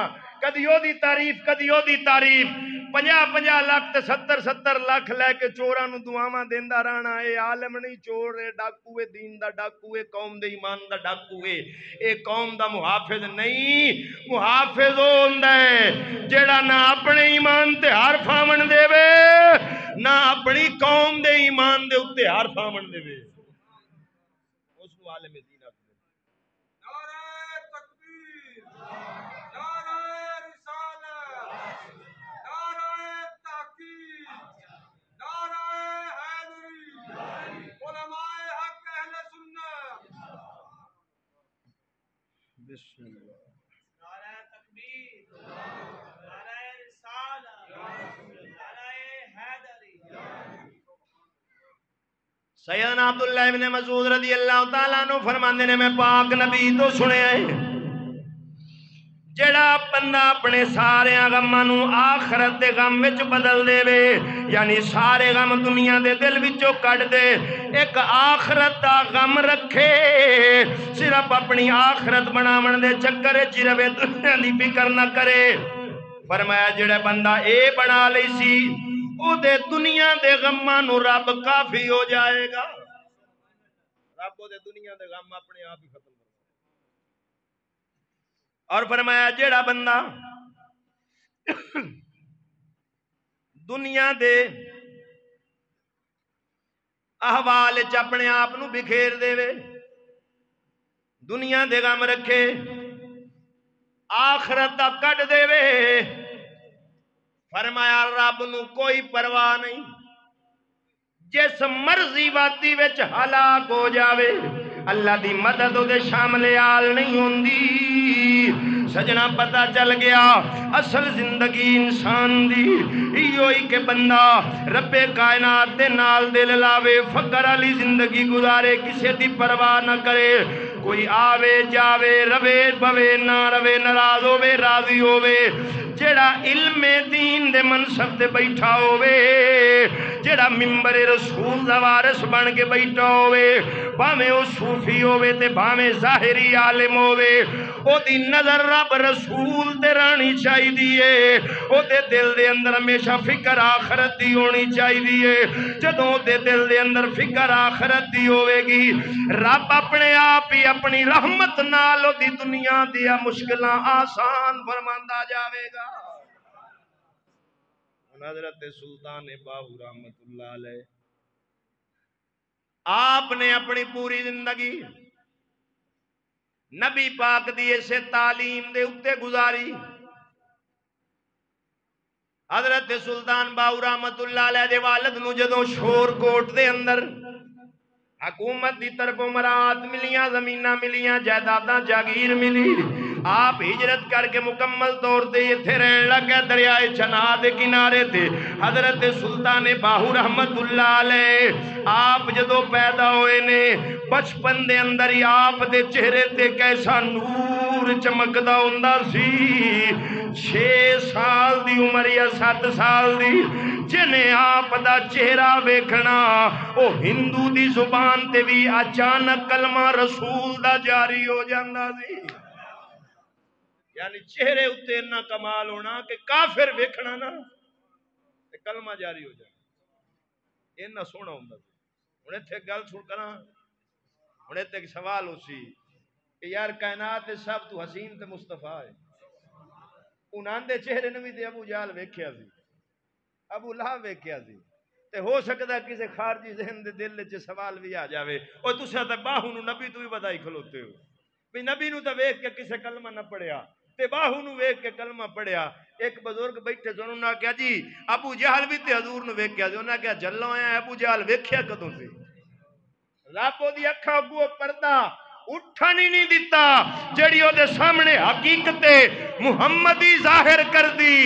کدی او دی تعریف کدی او دی تعریف، 50 لاکھ تے 70 لاکھ لے کے چوراں نو دعاواں دیندا رہنا۔ اے عالم نہیں، چور اے ڈاکو اے، دین دا ڈاکو اے، قوم دے ایمان دا ڈاکو اے، اے قوم دا محافظ نہیں۔ محافظ او ہوندا ہے جیڑا نہ اپنے ایمان تے ہار پھاون دے وے نہ اپنی قوم دے ایمان دے اتے ہار پھاون دے وے، اس کو عالم دین آکھدے۔ نعرہ تکبیر، نعرہ رسالت، نعرہ تحقیق، نعرہ حیدری، علماء حق اہل سنت۔ بسم اللہ۔ نعرہ تکبیر، نعرہ رسالت، نعرہ حیدری۔ سیدنا عبداللہ ابن مسعود رضی اللہ تعالیٰ عنہ فرماندے نے میں پاک نبی تو سنے ہیں جڑا بندہ اپنے سارے غماں نو آخرت دے غم وچ بدل دے وے یعنی سارے غم دنیا دے دل وچوں کٹ دے، ایک آخرت دا غم رکھے، صرف اپنی آخرت بناون دے چکر وچ رہے، دنیا دی فکر نہ کرے۔ فرمایا جڑا بندہ اے بنا لئی سی او دے دنیا دے غماں نو رب کافی ہو جائے گا، رب او دے دنیا دے غم اپنے آپ ہی ختم کر۔ اور فرمایا جڑا بندہ دنیا دے احوال وچ اپنے آپ نو بکھیر دے وے، دنیا دے غم رکھے، آخرت دا کٹ دے وے، فرمایا رب نو کوئی پرواہ نہیں، جس مرضی واتی وچ ہلاک ہو جاوے اللہ دی مدد دے شامل آل نہیں ہوندی۔ سجنا پتہ چل گیا اصل زندگی انسان دی ایوئی کہ بندہ رب کائنات دے نال دل لاوے، فقر والی زندگی گزارے، کسے دی پرواہ نہ کرے، کوئی آوے جاوے، روے بوے نہ روے، ناراض ہووے راضی ہووے، جڑا علم دین دے منصب تے بیٹھا ہووے، جڑا ممبر رسول دا وارث بن کے بیٹھا ہووے، بھاویں او صوفی ہووے تے بھاویں ظاہری عالم ہووے، او دی نظر رب رسول تے رہنی چاہیے، او دے دل دے اندر ہمیشہ فکر آخرت دی ہونی چاہیے۔ جدوں دے دل دے اندر فکر آخرت دی ہوے گی، رب اپنے آپ ہی اپنی رحمت نال دی دنیا دیا مشکلاں آسان فرماندا جاوے گا۔ حضرت سلطان باہو رحمت اللہ علیہ آپ نے اپنی پوری زندگی نبی پاک دی اسے تعلیم دے اتے گزاری۔ حضرت سلطان باہو رحمت اللہ علیہ دے والد نو جدوں شور کوٹ دے اندر حکومت دی طرف مراعات ملیاں، زمیناں ملیاں، جائیداداں جاگیر ملی، آپ ہجرت کر کے مکمل طور تے ایتھے رہن لگے دریائے چناہ دے کنارے تے۔ حضرت سلطان باہو رحمت اللہ علیہ آپ جدو پیدا ہوئے نے بچپن دے اندر ہی آپ دے چہرے تے کیسا نور چمکدا ہوندا سی۔ 6 سال دی عمر یا 7 سال دی جنہیں آپ دا چہرہ ویکھنا، او ہندو دی زبان تے بھی اچانک کلمہ رسول دا جاری ہو جاندا سی۔ یعنی چہرے اتے اتنا کمال ہونا کہ کافر ویکھنا نا کلمہ جاری ہو جائے، اتنا سونا ہوندا سی۔ ہن ایتھے گل سن کراں، ہن ایتھے ایک سوال ہو سی کہ یار کائنات سب تو حسین تے مصطفیٰ ہے، انہاں دے چہرے نو بھی تے ابو جہل ویکھیا سی، ابو لہب ویکھیا سی، تے ہو سکتا ہے کسی خارجی ذہن دے دل وچ سوال بھی آ جاوے، او تساں تے باہو نو نبی تو بھی بدائی کھلوتے ہو، بھی نبی نو تے ویکھ کے کسے کلمہ نہ پڑھیا تے باہو نو ویکھ کے کلمہ پڑھیا۔ ایک بزرگ بیٹھے سن، انہاں کہا جی ابو جہل بھی تے حضور نو ویکھیا سی، انہاں کہا جلوں آیا ابو جہل ویکھیا کدوں سی؟ رب دی اکھاں اگوں پردہ اٹھن ہی نہیں دیتا جڑی او دے سامنے حقیقت محمدی ظاہر کر دی۔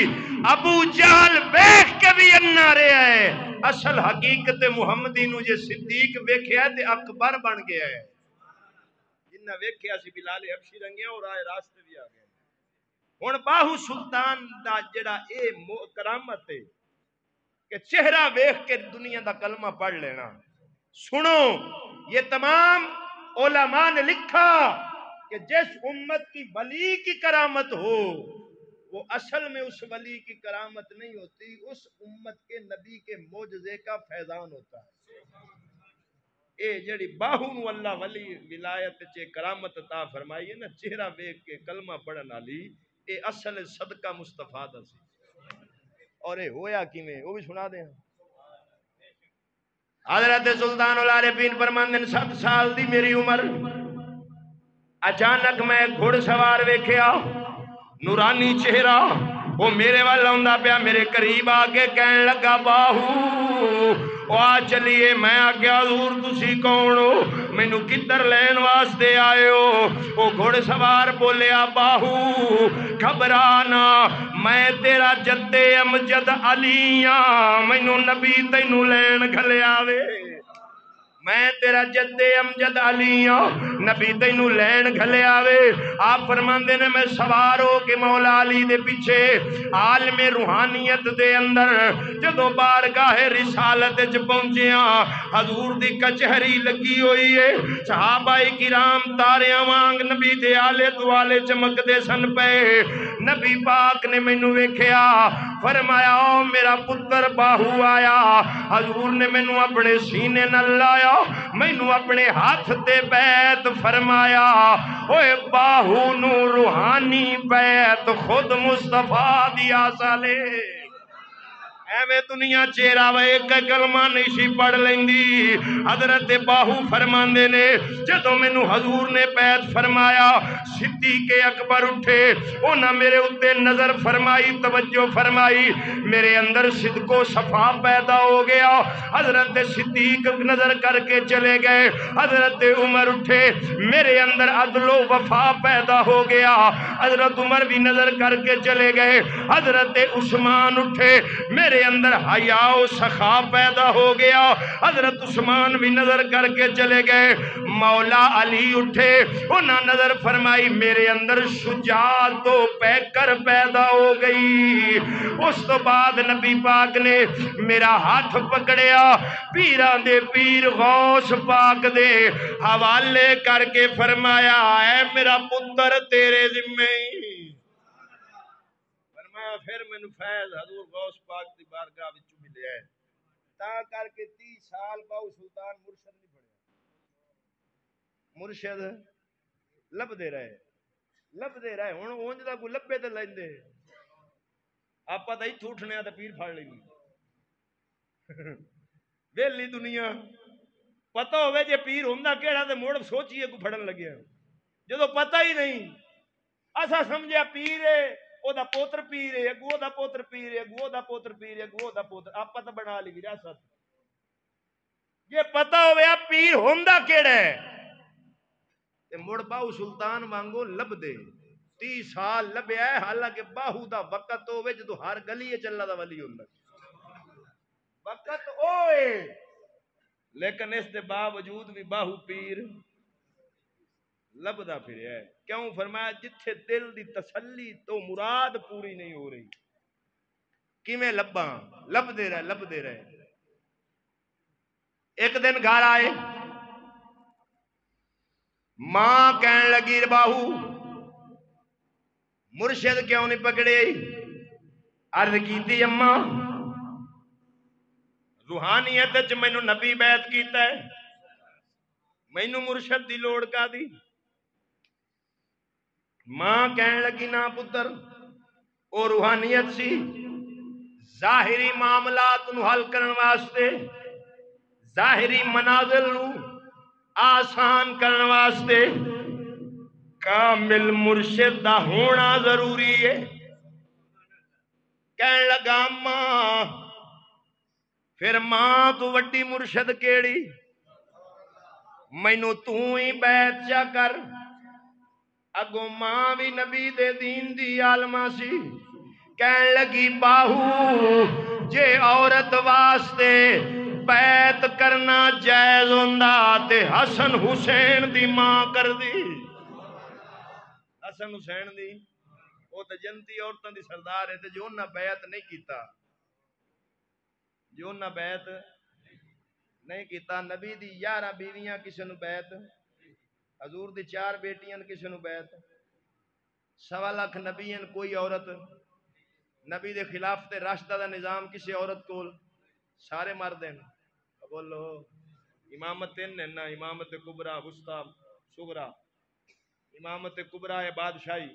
ابو جہل ویکھ کے بھی انا رہا ہے، اصل حقیقت محمدی نو جے صدیق ویکھیا تے اکبر بن گیا ہے۔ جنہ ویکھیا سی بلال حبشی رنگیا اور آئے راستے بھی آ گئے۔ ہن باہو سلطان دا جڑا اے کرامت ہے کہ چہرہ ویکھ کے دنیا دا کلمہ پڑھ لینا۔ سنو یہ تمام علماء نے لکھا کہ جس امت کی ولی کی کرامت ہو وہ اصل میں اس ولی کی کرامت نہیں ہوتی، اس امت کے نبی کے معجزے کا فیضان ہوتا ہے۔ اے جڑی باہو نو اللہ ولی ولایت چے کرامت عطا فرمائی ہے نا، چہرہ ویکھ کے کلمہ پڑھن والی، اے اصل صدقہ مصطفیٰ دا سی۔ اور اے ہویا کیویں وہ بھی سنا دیں۔ حضرت سلطان العارفین فرماندے 7 سال دی میری عمر، اچانک میں گھڑ سوار ویکھیا، نورانی چہرہ، وہ میرے وال آندا پیا، میرے قریب آ کے کہن لگا باہو او آ چلیے۔ میں آگیا حضور تسی کون ہو، مینوں کدھر لین واسطے آئے ہو؟ وہ گھڑ سوار بولیا باہو گھبرانا، میں تیرا جد امجد علی ہاں، مینوں نبی تینوں لین گھلیا وے۔ میں تیرا جد امجد علی ہوں، نبی تینوں لین گھلے آوے۔ آپ فرماندے نے میں سوار ہو کے مولا علی دے پیچھے عالم روحانیت دے اندر جدو بارگاہ رسالت وچ پہنچیا، حضور دی کچہری لگی ہوئی ہے، صحابہ کرام تاریاں وانگ نبی دے آلے دوالے چمک دے سن پے۔ نبی پاک نے مینوں ویکھیا، فرمایا او میرا پتر باہو آیا۔ حضور نے مینوں اپنے سینے نال لایا، مینوں اپنے ہاتھ تے بیعت فرمایا۔ اوے باہو نو روحانی بیعت خود مصطفیٰ دیا سالے۔ ایویں دنیا چہرہ وے ایک کلمہ نہیں سی پڑھ لیندی۔ حضرت باہو فرماندے نے جدوں مینوں حضور نے بیعت فرمایا، صدیق اکبر اٹھے، انہاں میرے اُتے نظر فرمائی، توجہ فرمائی، میرے اندر صدق و صفا پیدا ہو گیا۔ حضرت صدیق نظر کر کے چلے گئے، حضرت عمر اٹھے، میرے اندر عدل و وفا پیدا ہو گیا۔ حضرت عمر بھی نظر کر کے چلے گئے، حضرت عثمان اٹھے، میرے اندر حیا و سخا پیدا ہو گیا۔ حضرت عثمان بھی نظر کر کے چلے گئے، مولا علی اٹھے، انہاں نظر فرمائی، میرے اندر شجاعت و پیکر پیدا ہو گئی۔ اس تو بعد نبی پاک نے میرا ہاتھ پکڑیا، پیران دے پیر غوث پاک دے حوالے کر کے فرمایا، اے میرا پتر تیرے ذمہ ہی۔ پھر مینوں فیض حضور غوث پاک دی بارگاہ وچوں ملیا ہے، تا کر کے 30 سال باؤ سلطان مرشد نہیں پڑھیا۔ مرشد لبدے رہے ہن اونج دا کوئی لبے تے لیندے، آپا تے ایتھوں اٹھنے تے پیر پھڑ لینی ویلی دنیا۔ پتہ ہوے جے پیر ہوندا کیڑا تے مڑ سوچیے کو پھڑن لگیا، جدوں پتہ ہی نہیں اسا سمجھیا پیر ہے او دا پوتر پیر ہے، اگو دا پوتر پیر ہے، اگو دا پوتر پیر ہے، اگو دا پوتر، آپ تو بنا لی وراثت۔ یہ پتہ ہویا پیر ہوندا کیڑا ہے تے مڑ باہو سلطان وانگو لب دے 30 سال لبیا ہے، حالانکہ باہو دا وقت ہوے جدو ہر گلی چلا دا ولی ہوندا وقت اوے، لیکن اس دے باوجود بھی باہو پیر لبدا پھریا ہے۔ کیوں؟ فرمایا جتھے دل دی تسلی تو مراد پوری نہیں ہو رہی، کیویں لباں؟ لبدے رہے۔ ایک دن گھر آئے، ماں کہن لگی باہو مرشد کیوں نہیں پکڑے؟ عرض کیتی اماں روحانیت وچ مینوں نبی بیعت کیتا ہے، مینوں مرشد دی لوڑ کا دی؟ ماں کہن لگی نا پتر او روحانیت سی ظاہری معاملات نو حل کرن واسطے، ظاہری منازل نو آسان کرن واسطے کامل مرشد دا ہونا ضروری ہے۔ کہن لگا ماں پھر ماں تو وڈی مرشد کیڑی؟ مینوں تو ہی بیعت چا کر۔ اگو ماں بھی نبی دے دین دی عالمہ سی، کہن لگی باہو جے عورت واسطے بیعت کرنا جائز ہوندا تے حسن حسین دی ماں کر دی۔ حسن حسین دی وہ تے جنتی عورتاں دی سردار ہے تے جو انہاں بیعت نہیں کیتا، جو انہاں بیعت نہیں کیتا، نبی دی 11 بیویاں کسے نو بیعت، حضور دی 4 بیٹیاں کسے نو بیعت، 1.25 لاکھ نبیاں کوئی عورت، نبی دے خلافت راشدہ دا نظام کسی عورت کول، سارے مرد ہیں۔ بولو امامت 3 ہے نا، امامت کبرا وسطی صغرا، امامت کبرا ہے بادشاہی،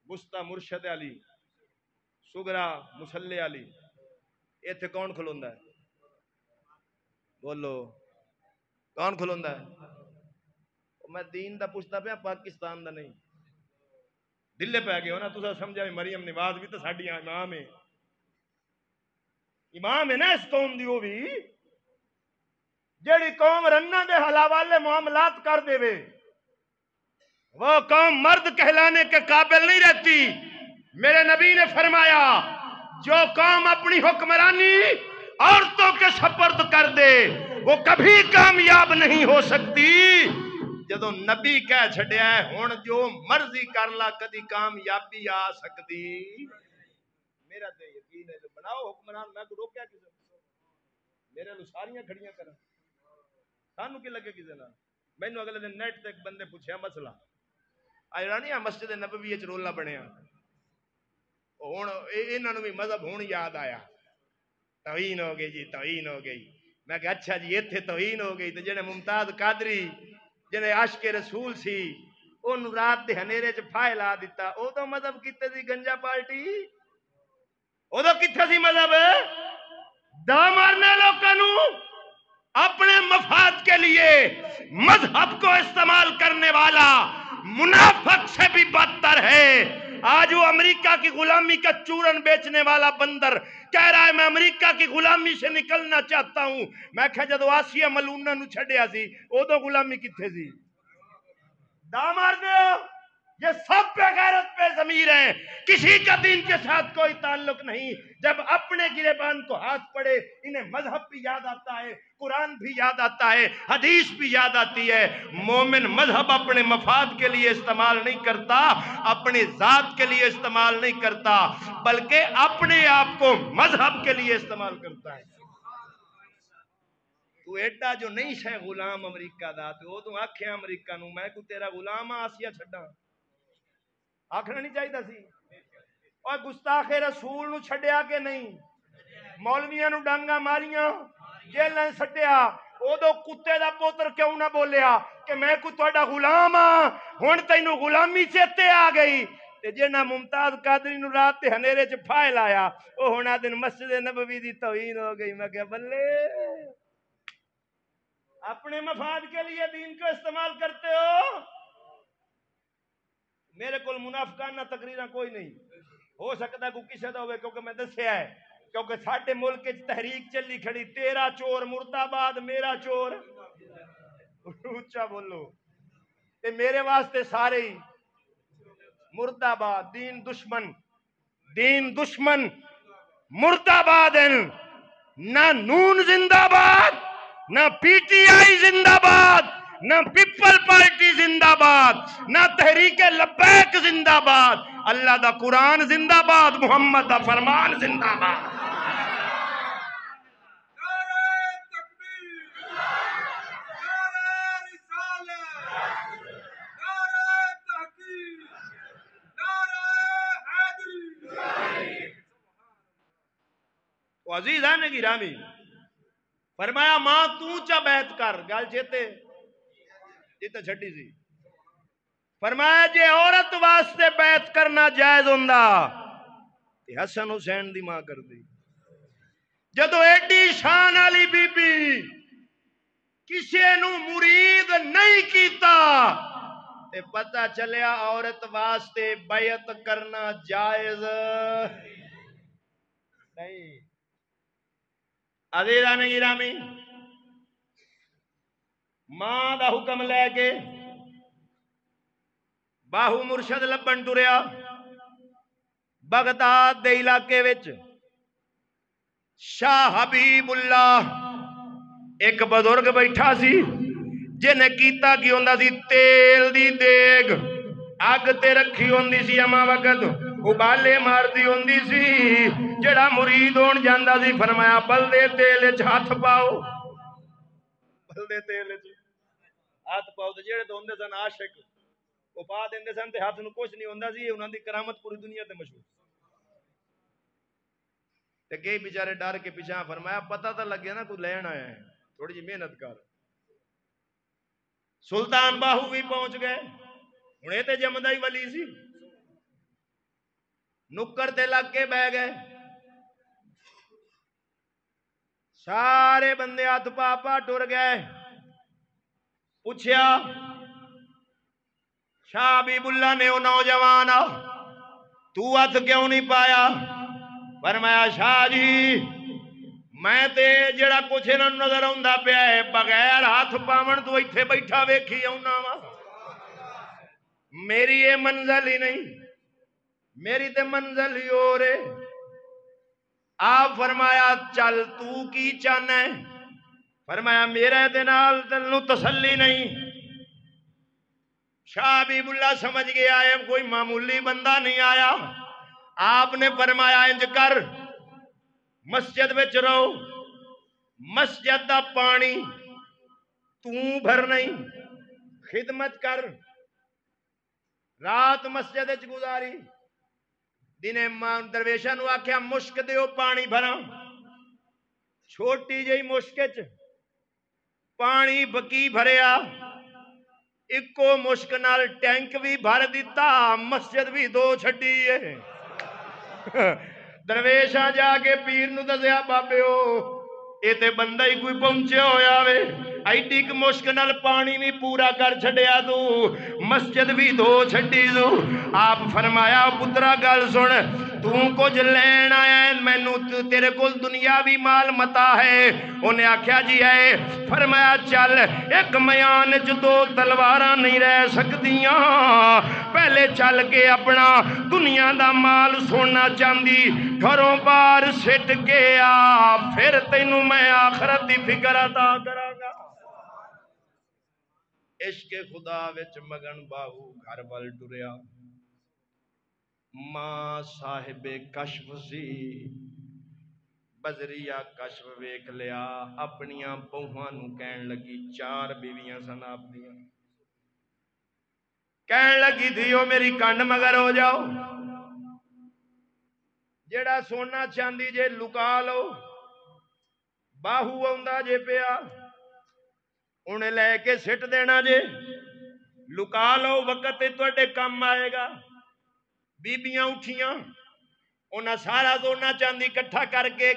وسطی مرشد علی، صغرا مصلی علی۔ ایتھے کون کھلوندا ہے؟ بولو کون کھلوندا ہے؟ میں دین دا پوچھتا پیا، پاکستان دا نہیں۔ دلے پہ گئے ہو نا، تسا سمجھا بھی مریم نواز بھی تو ساڈی امام ہے، امام ہے نا اس قوم دی۔ وہ بھی جیڑی قوم رنہ دے حوالے معاملات کر دے وے، وہ قوم مرد کہلانے کے قابل نہیں رہتی۔ میرے نبی نے فرمایا جو قوم اپنی حکمرانی عورتوں کے سپرد کر دے وہ کبھی کامیاب نہیں ہو سکتی۔ جدو نبی کہہ چھڑیا ہے ہن جو مرضی کر لا کدی کامیابی آ سکتی۔ میرا تے یقین ہے بناؤ حکمران، میں کو روکیا کسے میرے لو ساریاں کھڑیاں کرن، سانو کی لگے کسے نال؟ مینوں اگلے دن نیٹ تے ایک بندے پوچھیا مسئلہ آیا نہیں مسجد نبوی وچ رولا بنیا، ہن انہاں نوں بھی مذہب ہن یاد آیا، توہین ہو گئی جی، توہین ہو گئی۔ میں کہ اچھا جی ایتھے توہین ہو گئی تے جڑے ممتاز قادری جڑے عاشق رسول سی اونوں رات دے ہنیرے چ پھائے لا دیتا، او تو مذہب کتے سی گنجا پارٹی، او تو کتھے سی مذہب؟ دا مارنے لوکاں نوں اپنے مفاد کے لیے مذہب کو استعمال کرنے والا منافق سے بھی بدتر ہے۔ آج وہ امریکہ کی غلامی کا چورن بیچنے والا بندر کہہ رہا ہے میں امریکہ کی غلامی سے نکلنا چاہتا ہوں۔ میں کہا جدو آسیہ ملونہ نو چھڑیا سی او تو غلامی کتھے سی؟ دا مار دے یہ سب بے غیرت بے ضمیر ہیں، کسی کا دین کے ساتھ کوئی تعلق نہیں۔ جب اپنے گریبان کو ہاتھ پڑے انہیں مذہب بھی یاد آتا ہے، قرآن بھی یاد آتا ہے، حدیث بھی یاد آتی ہے۔ مومن مذہب اپنے مفاد کے لیے استعمال نہیں کرتا، اپنی ذات کے لیے استعمال نہیں کرتا، بلکہ اپنے آپ کو مذہب کے لیے استعمال کرتا ہے۔ تو ایڈا جو نہیں شے غلام امریکہ دا تو تو آکھیا امریکہ نو میں کو تیرا غلام آسیہ چھڈاں، آکھنا نہیں چاہیے سی۔ اور گستاخ رسول نو چھڈیا کہ نہیں؟ مولویاں نو ڈانگا ماریاں، جیلیں سٹیا، او دو کتے دا پوتر کیوں نہ بولیا کہ میں کو تہاڈا غلام ہاں، ہن تینوں غلامی چیتے آ گئی۔ تے جنہ ممتاز قادری نو رات تے ہنیرے چ پھائے لایا او ہونا دن مسجد نبوی دی توہین ہو گئی۔ میں کہ بلے اپنے مفاد کے لیے دین کو استعمال کرتے ہو۔ میرے کول منافقانہ تقریراں کوئی نہیں، ہو سکتا ہے کوئی کسی دا ہوئے کیونکہ میں دسیا ہے، کیونکہ ساڈے ملک وچ تحریک چلی کھڑی تیرا چور مرد آباد میرا چور، اونچا بولو، تے میرے واسطے سارے ہی مرد آباد، دین دشمن مرد آباد ہیں۔ نہ نون زندہ باد، نہ پی ٹی آئی زندہ باد، نہ پیپل پارٹی زندہ باد، نہ تحریک لبیک زندہ باد۔ اللہ دا قرآن زندہ باد، محمد دا فرمان زندہ باد۔ نعرہ تکبیر، نعرہ رسالت، نعرہ تحقیق، نعرہ حیدری۔ تو عزیزان گرامی فرمایا ماں تو چا بیعت کر، گل چیتے جیتے چھٹی سی، فرمایا جے عورت واسطے بیعت کرنا جائز ہوندا تے حسن حسین دی ماں کر دی۔ جدو ایڈی شان والی بی بی کسے نو مرید نہیں کیتا تے پتہ چلیا عورت واسطے بیعت کرنا جائز نہیں۔ عزیزان گرامی ماں دا حکم لے کے باہو مرشد لبن ٹریا بغداد دے علاقے وچ شاہ حبیب اللہ ایک بزرگ بیٹھا سی جنہیں کیتا کی ہوندا سی تیل دی دیگ اگ تے رکھی ہوندی سی اما وقت ابالے مار دی ہوندی سی جڑا مرید ہون جاندا سی فرمایا بلدے تیل وچ ہاتھ پاؤ بلدے تیل وچ ہاتھ پاؤ تے جڑے تو ہوندے سن عاشق وہ پا دیندے سن تے ہاتھ نو کچھ نہیں ہوندا سی انہاں دی کرامت پوری دنیا تے مشہور تے کئی بیچارے ڈر کے پیچھے فرمایا پتہ تو لگے نا کوئی لین آیا ہے تھوڑی جی محنت کر سلطان باہو بھی پہنچ گئے ہن اے تے جمدا ہی ولی سی نکر تے لگ کے بہ گئے سارے بندے ہاتھ پا ٹر گئے پوچھیا شاہ حبیب اللہ نے او نوجوان تو ہاتھ کیوں نہیں پایا فرمایا شاہ جی میں تے جڑا کچھ انہاں نظر آوندا پیا ہے بغیر ہاتھ پاون تو ایتھے بیٹھا ویکھی آونا وا میری یہ منزل ہی نہیں میری تے منزل ہی ہو رے آپ فرمایا چل تو کی چاہنا ہے؟ فرمایا میرے دے نال تینوں تسلی نہیں۔ شاہ حبیب اللہ سمجھ گیا ہے کوئی معمولی بندہ نہیں آیا۔ آپ نے فرمایا انج کر، مسجد وچ رہو، مسجد دا پانی تو بھر نہیں، خدمت کر۔ رات مسجد وچ گزاری، دنے درویشاں نو آکھیا مشک دیو پانی بھراں، چھوٹی جئی مشک وچ پانی بکی بھریا، اکو مشک نال ٹینک بھی بھر دیتا، مسجد بھی دو چھڈی ہے۔ درویشاں جا کے پیر نو دسیا بابیو اے تے بندہ ہی کوئی پہنچے ہویا وے، ایڈی کہ مشک نال پانی بھی پورا کر چھڈیا تو، مسجد بھی دو چھڈی تو۔ آپ فرمایا پترا گل سن، تو کچھ لین آیا ہے، مینوں تیرے کول دنیاوی مال متا ہے؟ انہیں آکھیا جی ہے۔ فرمایا چل ایک میان وچ دو تلواراں نہیں رہ سکدیاں، پہلے چل کے اپنا دنیا دا مال سونا چاندی گھروں باہر سٹ کے آ، پھر تینوں میں آخرت دی فکر عطا کراں گا۔ عشق خدا وچ مگن باہو گھر ول ٹریا، ماں صاحب کشف سی، بزریہ کشف ویکھ لیا، اپنیاں بہواں نو کہن لگی، 4 بیویاں سن آپ دیاں، کہن لگی دھیو میری کنڈ مگر ہو جاؤ، جیڑا سونا چاندی جے لکا لو، باہو آندا جے پیا انہیں لے کے سٹ دینا جے، لکا لو وقت تے تواڈے کم آئے گا۔ بیبیاں اٹھیاں، انہاں سارا سونا چاندی کٹھا کر کے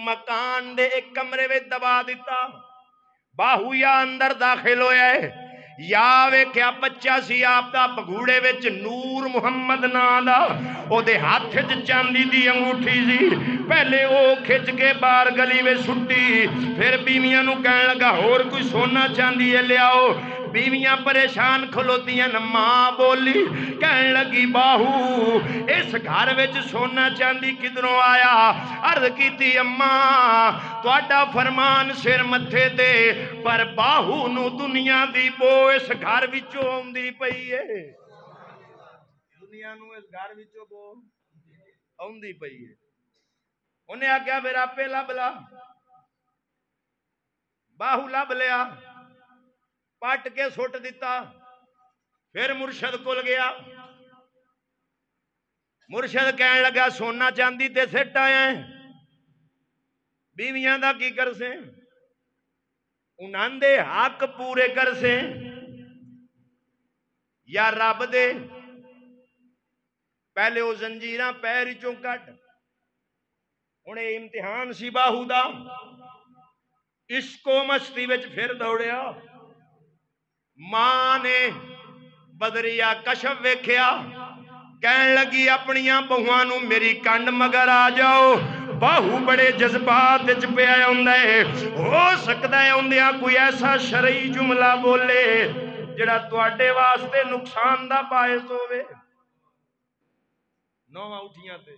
مکان دے ایک کمرے میں دبا دیتا۔ باہو یا اندر داخل ہویا ہے، یا ویکھیا بچہ سی آپ دا پگھوڑے وچ نور محمد نام دا، او دے ہاتھ وچ چاندی دی انگوٹھی سی، پہلے او کھچ کے باہر گلی میں سٹی، پھر بیویاں نو کہن لگا اور کوئی سونا چاندی ہے لیاؤ۔ بیویاں پریشان کھلوتیاں، ماں بولی کہن لگی باہو اس گھر وچ سونا چاندی کدھروں آیا؟ عرض کیتی اماں تواڈا فرمان سر متھے تے، پر باہو نو دنیا دی بو اس گھر وچوں اوندی پئی ہے، دنیا نو اس گھر وچوں بو اوندی پئی ہے۔ انہیں آکھیا پھر آپے لب لا، باہو لب لیا، پٹ کے سٹ دیتا، پھر مرشد کول گیا، مرشد کہن لگا سونا چاندی تے سٹ آیا ہے، بیویاں دا کی کر سے؟ انہاں دے حق پورے کر سے یا رب دے؟ پہلے وہ زنجیراں پیر چوں کٹ، انہیں امتحان سی باہو دا، عشق و مستی وچ پھر دوڑیا۔ ماں نے بدریہ کشف ویکھیا، کہن لگی اپنیاں بہواں نو میری کنڈ مگر آ جاؤ۔ باہو بڑے جذبات وچ پیا ہوندا ہے، ہو سکدا ہے ہوندیاں کوئی ایسا شرعی جملہ بولے جڑا تواڈے واسطے نقصان دا باعث ہوے۔ نوواں اٹھیاں تے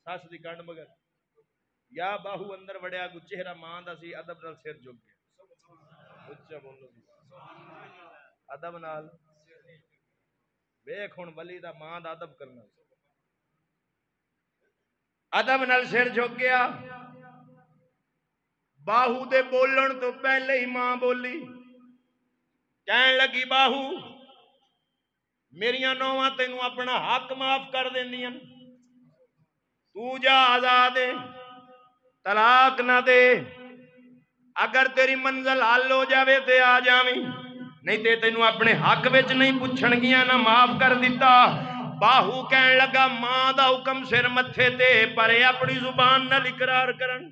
سس دی کنڈ مگر، یا باہو اندر وڑیا کو چہرہ ماں دا سی، ادب نال سر جھک گیا، اچھا بولو ادب نال ویکھ ہن ولی دا ماں دا ادب کرنا، ادب نال سر جھک گیا۔ باہو دے بولن تو پہلے ہی ماں بولی، کہن لگی باہو میریاں نوواں تینوں اپنا حق معاف کر دیندیاں، تو جا آزاد ہے، طلاق نہ دے، اگر تیری منزل حل ہو جاوے تے آ جاویں، نہیں تے تینوں اپنے حق وچ نہیں پوچھن گیاں نہ معاف کر دیتا۔ باہو کہن لگا ماں دا حکم سر متھے تے، پر اے اپنی زبان نال اقرار کرن،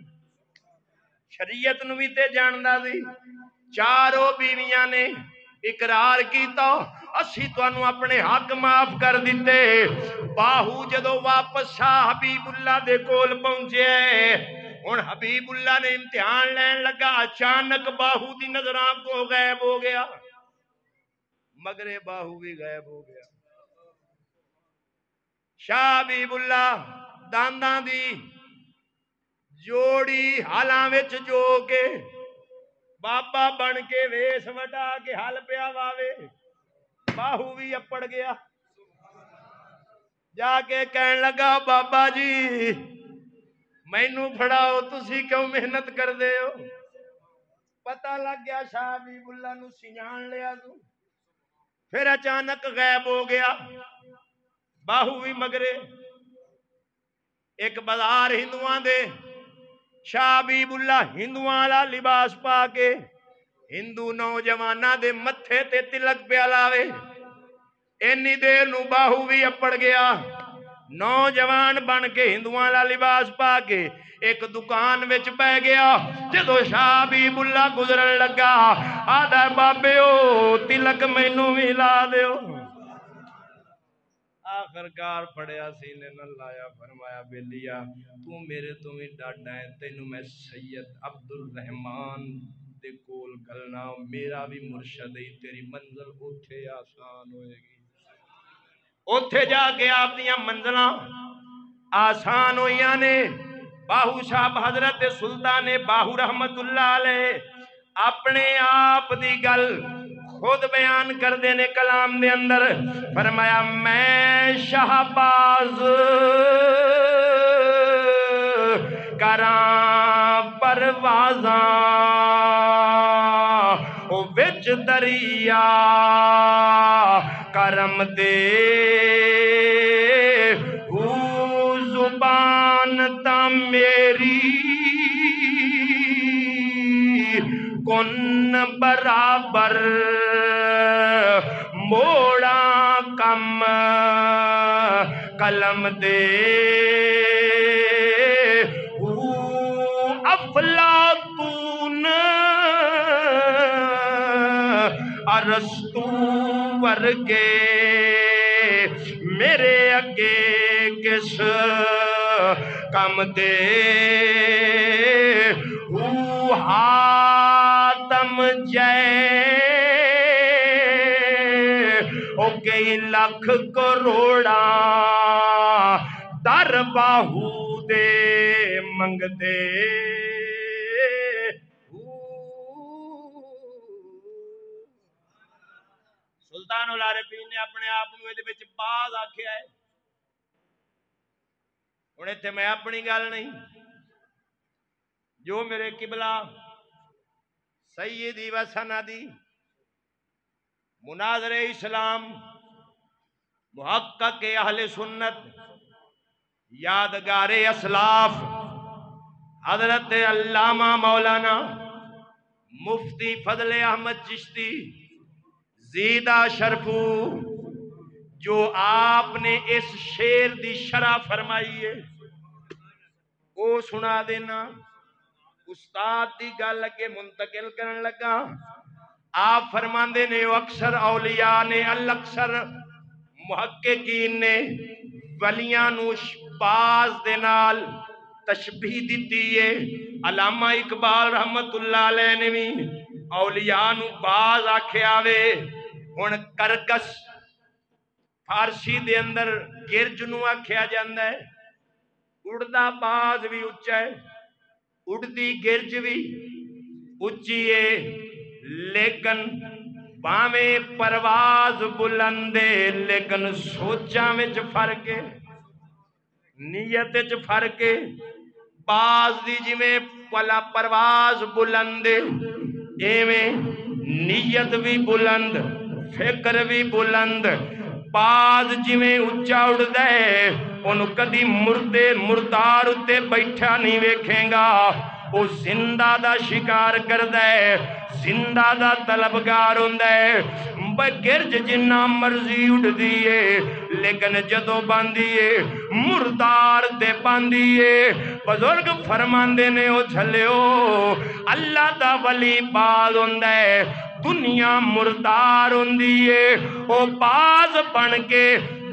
شریعت نو بھی تے جاندا سی۔ چاروں بیویاں نے اقرار کیتا، اسی تانوں اپنے حق معاف کر دیتے۔ باہو جدو واپس شاہ حبیب اللہ دے کول پہنچے، ہن حبیب اللہ نے امتحان لین لگا، اچانک باہو دی نظراں کو غائب ہو گیا، مگرے باہو بھی غائب ہو گیا۔ شاہ حبیب اللہ دانداں دی جوڑی حالاں وچ جو کے بابا بن کے ویس وٹا کے ہل پیا واوے باہو بھی اپڑ گیا جا کے کہن لگا بابا جی مینوں پھڑاؤ تسی کیوں محنت کر دے ہو پتہ لگ گیا شاہ حبیب اللہ نو سنجان لیا تو پھر اچانک غائب ہو گیا باہو بھی مگرے ایک بازار ہندوان دے شاہ حبیب اللہ ہندوان والا لباس پا کے ہندو نوجوانہ دے متھے تے تلک پہ لاوے اینی دیر نو باہو بھی اپڑ گیا نوجوان بن کے ہندوان والا لباس پا کے ایک دکان وچ پہ گیا جدو شاہ حبیب اللہ گزرن لگا آدھا بابے او تلک مینوں بھی لا دیو آخرکار پڑیا سینے نہ لایا فرمایا بیلیا تو میرے تو بھی ڈاڈا ہے تینوں میں سید عبد الرحمن دے کول گلنا میرا بھی مرشد ہے تیری منزل اوتھے آسان ہوئے گی اوتھے جا کے آپ دیاں منزلاں آسان ہوئیاں نے باہو صاحب حضرت سلطان باہو رحمت اللہ علیہ اپنے آپ دی گل خود بیان کر دینے کلام دے اندر فرمایا میں شہباز کراں پروازاں او وچ دریا کرم دے او زبان تا میری کن برابر موڑا کم قلم دے او افلاطون ارسطو ورگے میرے اگے کس کم دے او حاتم جے او کئی لاکھ کروڑا در باہو دے منگ دے سلطان العارفین نے اپنے آپ نو دے وچ باز آکھیا ہے ہن ایتھے میں اپنی گل نہیں جو میرے قبلہ سیدی و سندی مناظر اسلام محقق اہل سنت یادگار اسلاف حضرت علامہ مولانا مفتی فضل احمد چشتی زیدہ شرفو جو آپ نے اس شعر دی شرح فرمائی ہے وہ سنا دینا استاد دی گل لگے منتقل کرن لگا آپ فرماندے نے اکثر اولیاء نے الاکثر محققین نے ولیاں نو باز دے نال تشبیہ دیتی ہے علامہ اقبال رحمت اللہ علیہ نے بھی اولیاء نو باز آکھیا وے ہن کرگس فارسی دے اندر گرج نو آکھیا جاندا ہے اڑدا باز بھی اچا ہے اڑدی گرج بھی اچھی ہے لیکن باویں پرواز بلندے لیکن سوچاں وچ فرق ہے نیت وچ فرق ہے باز دی جویں پلا پرواز بلند ایویں نیت بھی بلند فکر بھی بلند باز جویں اچا اڑدا ہے اونوں کدی مردے مردار اتے بیٹھا نہیں ویکھیں گا وہ زندہ دا شکار کردا ہے زندہ دا طلبگار ہوندا ہے گرج جنہ مرضی اڑدی ہے لیکن جدو باندھی ہے مردار تے باندھی ہے بزرگ فرماندے نے او جھلیو اللہ دا ولی باز ہوندا ہے دنیا مردار ہوندی ہے او باز بن کے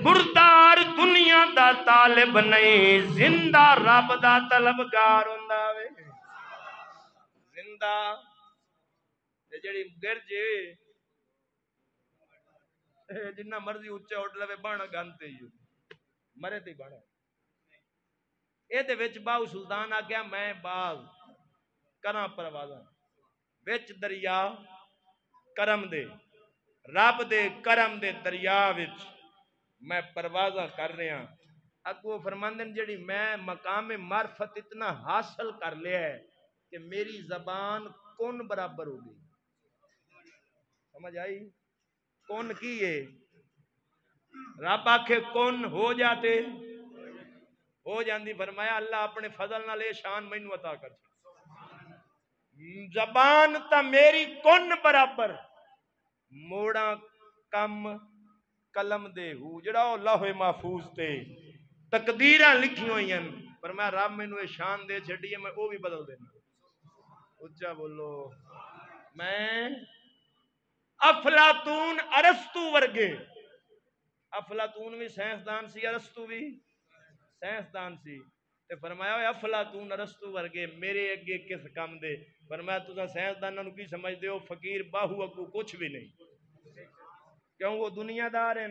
مردار دنیا دا طالب نہیں زندہ رب دا طلبگار ہوندا وے زندہ تے جڑی گرج جنہ مرضی اچھا اٹھ لوے بانا گانتے ہی مرے تے بانا یہ وچ باہو سلطان آ گیا میں باغ کراں پروازاں وچ دریا کرم دے رب دے کرم دے دریا وچ میں پروازاں کر رہا اگو فرماندن جڑی میں مقام معرفت اتنا حاصل کر لیا ہے کہ میری زبان کون برابر ہو گئی سمجھ آئی کون کی ہے رب آکھے کون ہو جاتے ہو جاندی فرمایا اللہ اپنے فضل نال اے شان مینوں عطا کر زبان تا میری کون برابر موڑا کم قلم دے ہو جڑا لوح محفوظ تے تقدیراں لکھی ہوئی ہیں فرمایا رب مینوں اے شان دے چھڈی ہے میں او بھی بدل دینا اچھا بولو میں افلاطون ارسطو ورگے افلاطون بھی سائنسدان سی ارسطو بھی سائنسدان سی تے فرمایا اے افلاطون ارسطو ورگے میرے اگے کس کم دے فرمایا تساں سائنسداناں نو کی سمجھدے ہو فقیر باہو اگو کچھ بھی نہیں کیوں وہ دنیا دار ہیں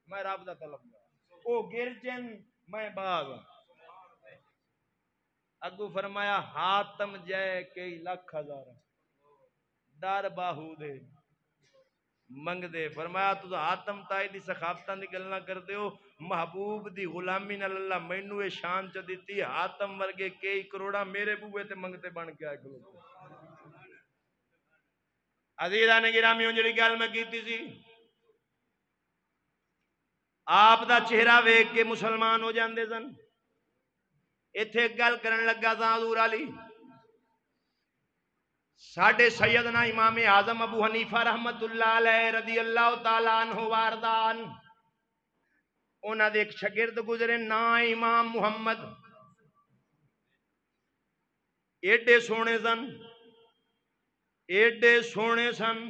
میں رب دا طلبگار او گرجن میں باغ اگو فرمایا حاتم جے کئی لاکھ ہزار در باہو دے منگ دے فرمایا تو حاتم تائی دی سخافتاں دی گلاں کر دیو محبوب دی غلامی نال اللہ مینوں اے شان چ دتی حاتم ورگے کئی کروڑا میرے بوئے تے منگتے بن کے آئے کھلو عزیزاں نے گرامیوں جڑی گل میں کیتی سی آپ دا چہرہ ویکھ کے مسلمان ہو جاندے سن ایتھے ایک گل کرن لگا سا حضور علی ساڈے سیدنا امام اعظم ابو حنیفہ رحمت اللہ علیہ رضی اللہ تعالی عنہ واردان انہاں دے ایک شاگرد گزرے نا امام محمد ایڈے سونے سن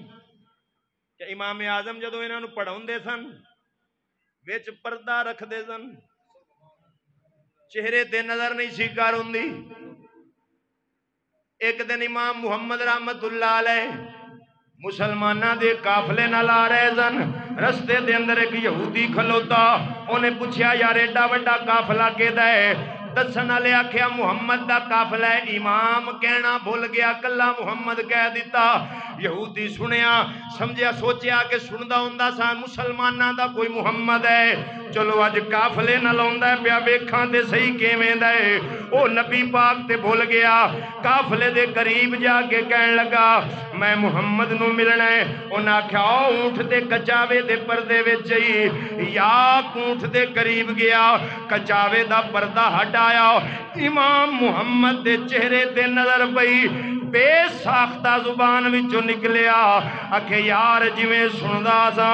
کہ امام اعظم جدو انہاں نو پڑھاوندے سن وچ پردہ رکھ دے سن چہرے تے نظر نہیں سی کار ہوندی ایک دن امام محمد رحمت اللہ علیہ مسلمانہ دے قافلے نال آ رہے سن رستے دے اندر ایک یہودی کھلوتا انہیں پوچھا یار ایڈا وڈا قافلہ کیدا ہے دسن والے آکھیا محمد دا قافلہ ہے امام کہنا بھول گیا کلا محمد کہہ دیتا یہودی سنیا سمجھیا سوچیا کہ سندا ہوندا سا مسلماناں دا کوئی محمد ہے چلو اج قافلے نال ہوندا ہے پیا ویکھاں تے صحیح کیویں دا ہے او نبی پاک تے بھول گیا قافلے دے قریب جا کے کہن لگا میں محمد نو ملنا ہے انہاں آکھیا اونٹ دے کچاوے دے پردے وچ یا اونٹ دے قریب گیا کچاوے دا پردہ ہٹایا امام محمد دے چہرے تے نظر پئی بے ساختہ زبان وچوں نکلیا آکھے یار جویں سندا سا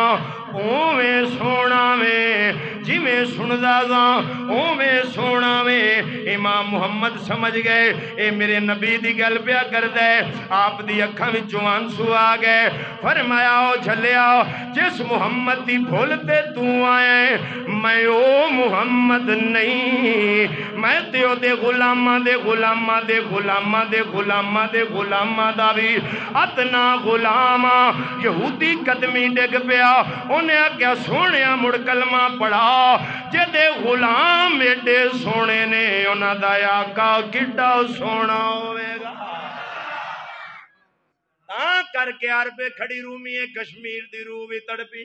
اوویں سونا میں جویں سندا سا اوویں سونا میں امام محمد سمجھ گئے اے میرے نبی دی گل پیا کردا ہے آپ دی اکھاں وچوں آنسو آ گئے فرمایا او جھلیا جس محمد دی بھول تے تو آئے میں او محمد نہیں میں تے او دے غلاماں دے غلاماں دے غلاماں دے غلاماں دے غلاماں دا بھی ادنا غلام یہودی قدمی ڈگ پیا انہیں آگیا سونیا مڑ کلمہ پڑھا جے دے غلام ایڈے سونے نے انہاں دا آقا کڈا سونا ہوئے گا کر کے عرب کھڑی رومی کشمیر دی روح بھی تڑپی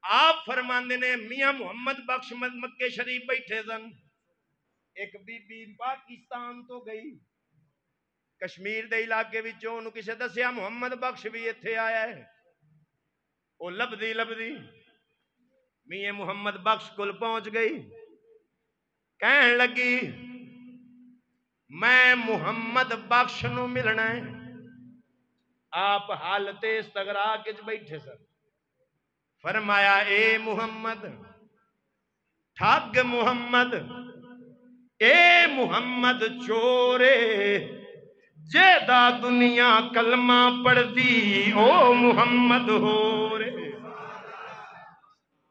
آپ فرماندے نے میاں محمد بخش مکے شریف بیٹھے سن ایک بی بی پاکستان تو گئی کشمیر دے علاقے وچوں انہوں کسے دسیا محمد بخش بھی ایتھے آیا ہے وہ لبدی میاں محمد بخش کل پہنچ گئی کہن لگی میں محمد بخش نو ملنا ہے آپ حالت استغراق وچ بیٹھے سن فرمایا اے محمد ٹھگ محمد اے محمد چورے جیدہ دنیا کلمہ پڑھ دی او محمد ہو رے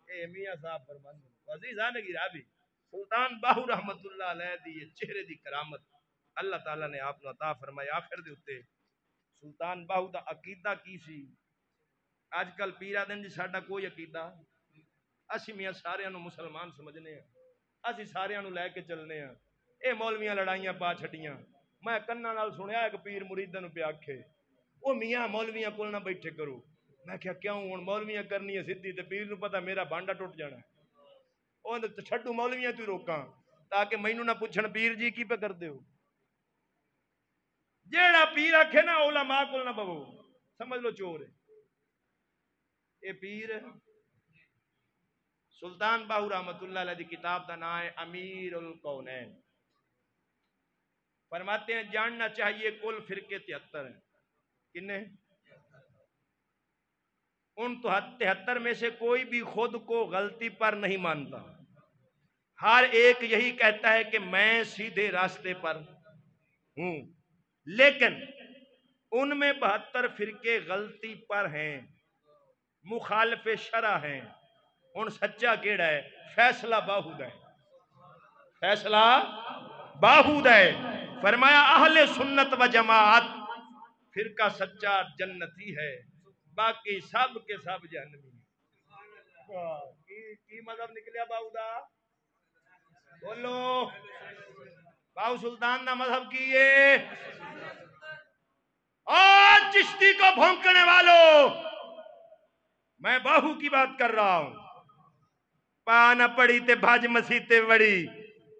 اے میاں صاحب فرماندے عزیزان گرامی سلطان باہو رحمت اللہ علیہ دی یہ چہرے دی کرامت اللہ تعالیٰ نے آپ نے عطا فرمائی آخر دے اتے سلطان باہو دا عقیدہ کی سی آج کل پیرا دن جی ساڑھا کوئی عقیدہ اسی میاں سارے انہوں مسلمان سمجھنے ہیں اسی سارے انہوں لے کے چلنے ہیں اے مولویاں لڑائیاں پا چھٹیاں میں کناں نال سنیا ایک پیر مریداں نوں پیا آکھے او میاں مولویاں کول نہ بیٹھے کرو میں کہیا کیوں ہن مولویاں کرنی ہے سیدھی تے پیر نوں پتہ میرا بانڈا ٹوٹ جانا ہے او چھڈو مولویاں تو روکاں تاکہ مینوں نہ پوچھن پیر جی کی پہ کردے ہو جیڑا پیر آکھے نا علماء کول نہ بہو سمجھ لو چور ہے اے پیر سلطان باہو رحمت اللہ علیہ دی کتاب دا نام ہے امیر الکونین فرماتے ہیں جاننا چاہیے کل فرقے 73 ہیں کنے ان 73 میں سے کوئی بھی خود کو غلطی پر نہیں مانتا ہر ایک یہی کہتا ہے کہ میں سیدھے راستے پر ہوں لیکن ان میں 72 فرقے غلطی پر ہیں مخالف شرع ہیں ان سچا کیڑا ہے فیصلہ باہود ہے فیصلہ باہود ہے فرمایا اہل سنت و جماعت فرقہ سچا جنتی ہے باقی سب کے سب جہنمی کی مذہب نکلیا باہودا بولو باہو سلطان دا مذہب کی ہے آج چشتی کو بھونکنے والوں میں باہو کی بات کر رہا ہوں پانا پڑی تے بھاج مسیتے بڑی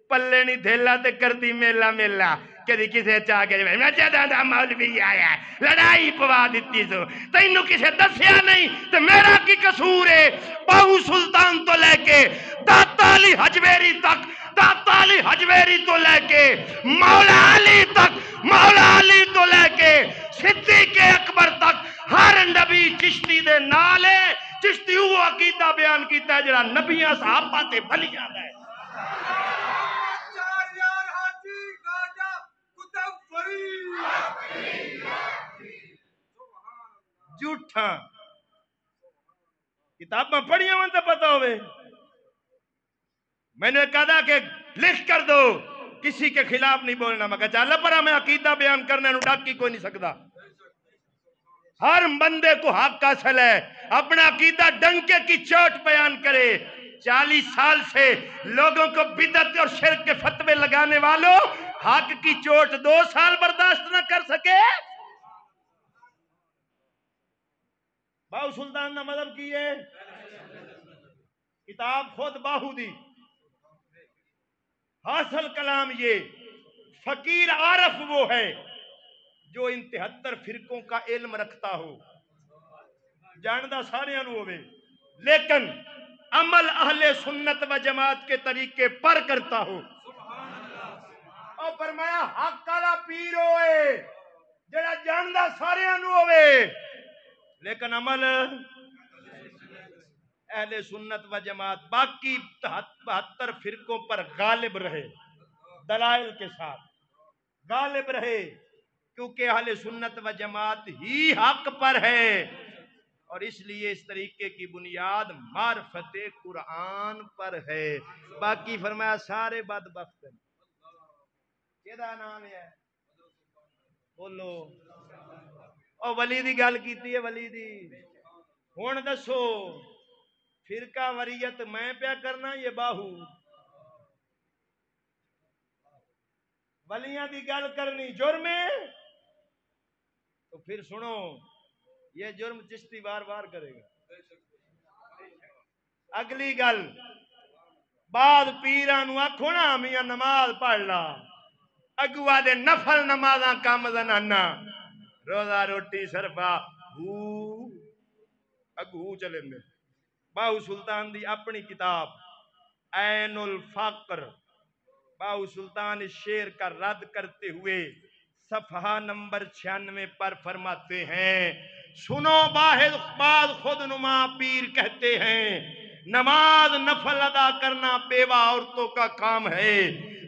پلے نہیں دھیلا تے کردی میلا میلا کدی کسے چاہ کے میں جدہ مولوی آیا ہے لڑائی پوا دیتی سو تینوں کسے دسیا نہیں تے میرا کی قصور ہے باہو سلطان تو لے کے داتا علی حجویری تک داتا علی حجویری تو لے کے مولا علی تک مولا علی تو لے کے صدیق اکبر تک ہر نبی چشتی دے نالے چشتی وہ عقیدہ بیان کیتا ہے جڑا نبیاں صحابہ تے بھلیاں دے آچاریار حاجی خواجہ قطب فرید جھوٹا کتاباں پڑھیاں من تے پتہ ہوئے میں نے کہا کہ لکھ کر دو کسی کے خلاف نہیں بولنا میں کہا چاہا پر ہمیں عقیدہ بیان کرنے نو ڈاک کی کوئی نہیں سکتا ہر بندے کو حق حاصل ہے اپنا عقیدہ ڈنکے کی چوٹ بیان کرے 40 سال سے لوگوں کو بدعت اور شرک کے فتوے لگانے والوں حق کی چوٹ 2 سال برداشت نہ کر سکے باہو سلطان نہ مذہب کی ہے کتاب خود باہو دی حاصل کلام یہ فقیر عارف وہ ہے جو ان 73 فرقوں کا علم رکھتا ہو جاندہ سارے انو ہوئے لیکن عمل اہل سنت و جماعت کے طریقے پر کرتا ہو اور فرمایا حق والا پیر ہوئے جڑا جاندہ سارے انو ہوئے لیکن عمل اہل سنت و جماعت باقی 72 فرقوں پر غالب رہے دلائل کے ساتھ غالب رہے کیونکہ اہل سنت و جماعت ہی حق پر ہے اور اس لیے اس طریقے کی بنیاد معرفت قرآن پر ہے باقی فرمایا سارے بدبخت ہیں کیدا نام ہے بولو او ولی دی گل کیتی ہے ولی دی ہن دسو فرقہ وریت میں پیا کرنا یہ باہو ولیاں دی گل کرنی جرم ہے تو پھر سنو یہ جرم چشتی بار بار کرے گا اگلی گل بعد پیرانو آکھو نا میاں نماز پڑھ لا اگوا دے نفل نمازاں کام زنانا روزہ روٹی صرفا اگو چلیں دے باہو سلطان دی اپنی کتاب عین الفقر باہو سلطان اس شعر کا رد کرتے ہوئے صفحہ نمبر 96 پر فرماتے ہیں سنو بعض خود نما پیر کہتے ہیں نماز نفل ادا کرنا بیوہ عورتوں کا کام ہے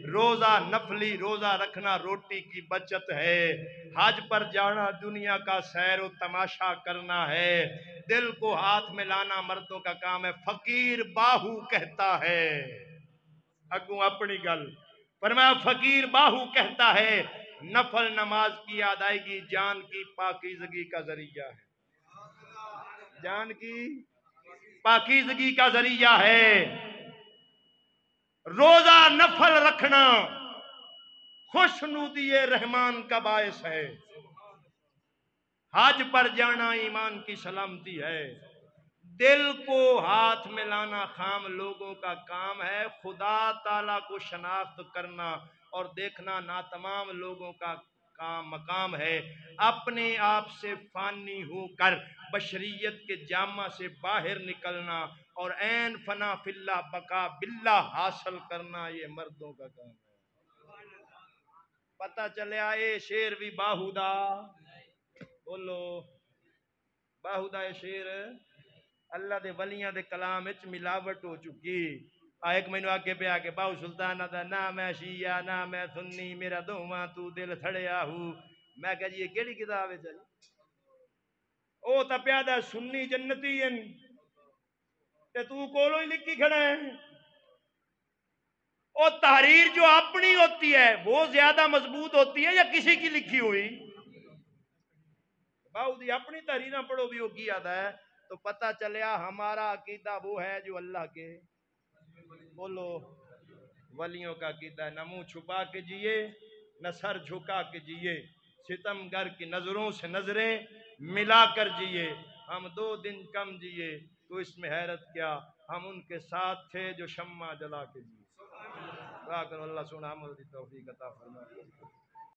روزہ نفلی روزہ رکھنا روٹی کی بچت ہے حج پر جانا دنیا کا سیر و تماشا کرنا ہے دل کو ہاتھ میں لانا مردوں کا کام ہے فقیر باہو کہتا ہے اگوں اپنی گل فرمایا فقیر باہو کہتا ہے نفل نماز کی ادائیگی جان کی پاکیزگی کا ذریعہ ہے جان کی پاکیزگی کا ذریعہ ہے روزہ نفل رکھنا خوشنودی رحمان کا باعث ہے، حج پر جانا ایمان کی سلامتی ہے، دل کو ہاتھ میں لانا خام لوگوں کا کام ہے، خدا تعالیٰ کو شناخت کرنا اور دیکھنا نا تمام لوگوں کا مقام ہے، اپنے آپ سے فانی ہو کر بشریت کے جامع سے باہر نکلنا اور عین فنا فی اللہ بقا باللہ حاصل کرنا یہ مردوں کا کام ہے۔ پتہ چلیا اے شیر بھی باہودا، بولو باہودا اے شیر اللہ دے ولیاں دے کلام وچ ملاوٹ ہو چکی۔ ایک مینوں آگے پہ آ کے باہو سلطانہ دا نہ میں شیعہ نہ میں سنی میرا دوواں تو دل تھڑیا ہوں، میں کہا جی یہ کیڑی کتاب ہے چلی؟ او تا پیادہ سنی جنتی ہیں تے تو کولو ہی لکھی کھڑا ہے۔ او تحریر جو اپنی ہوتی ہے وہ زیادہ مضبوط ہوتی ہے یا کسی کی لکھی ہوئی؟ باؤ دی اپنی تحریراں پڑھو بھی وہ کی آتا ہے، تو پتہ چلیا ہمارا عقیدہ وہ ہے جو اللہ کے، بولو ولیوں کا عقیدہ ہے، نہ منہ چھپا کے جیے نہ سر جھکا کے جیے، ستم گر کی نظروں سے نظریں ملا کر جیے، ہم 2 دن کم جیے تو اس میں حیرت کیا، ہم ان کے ساتھ تھے جو شمع جلا کے جیے۔ دعا کرو اللہ سونا عمل دی توفیق عطا فرمائے۔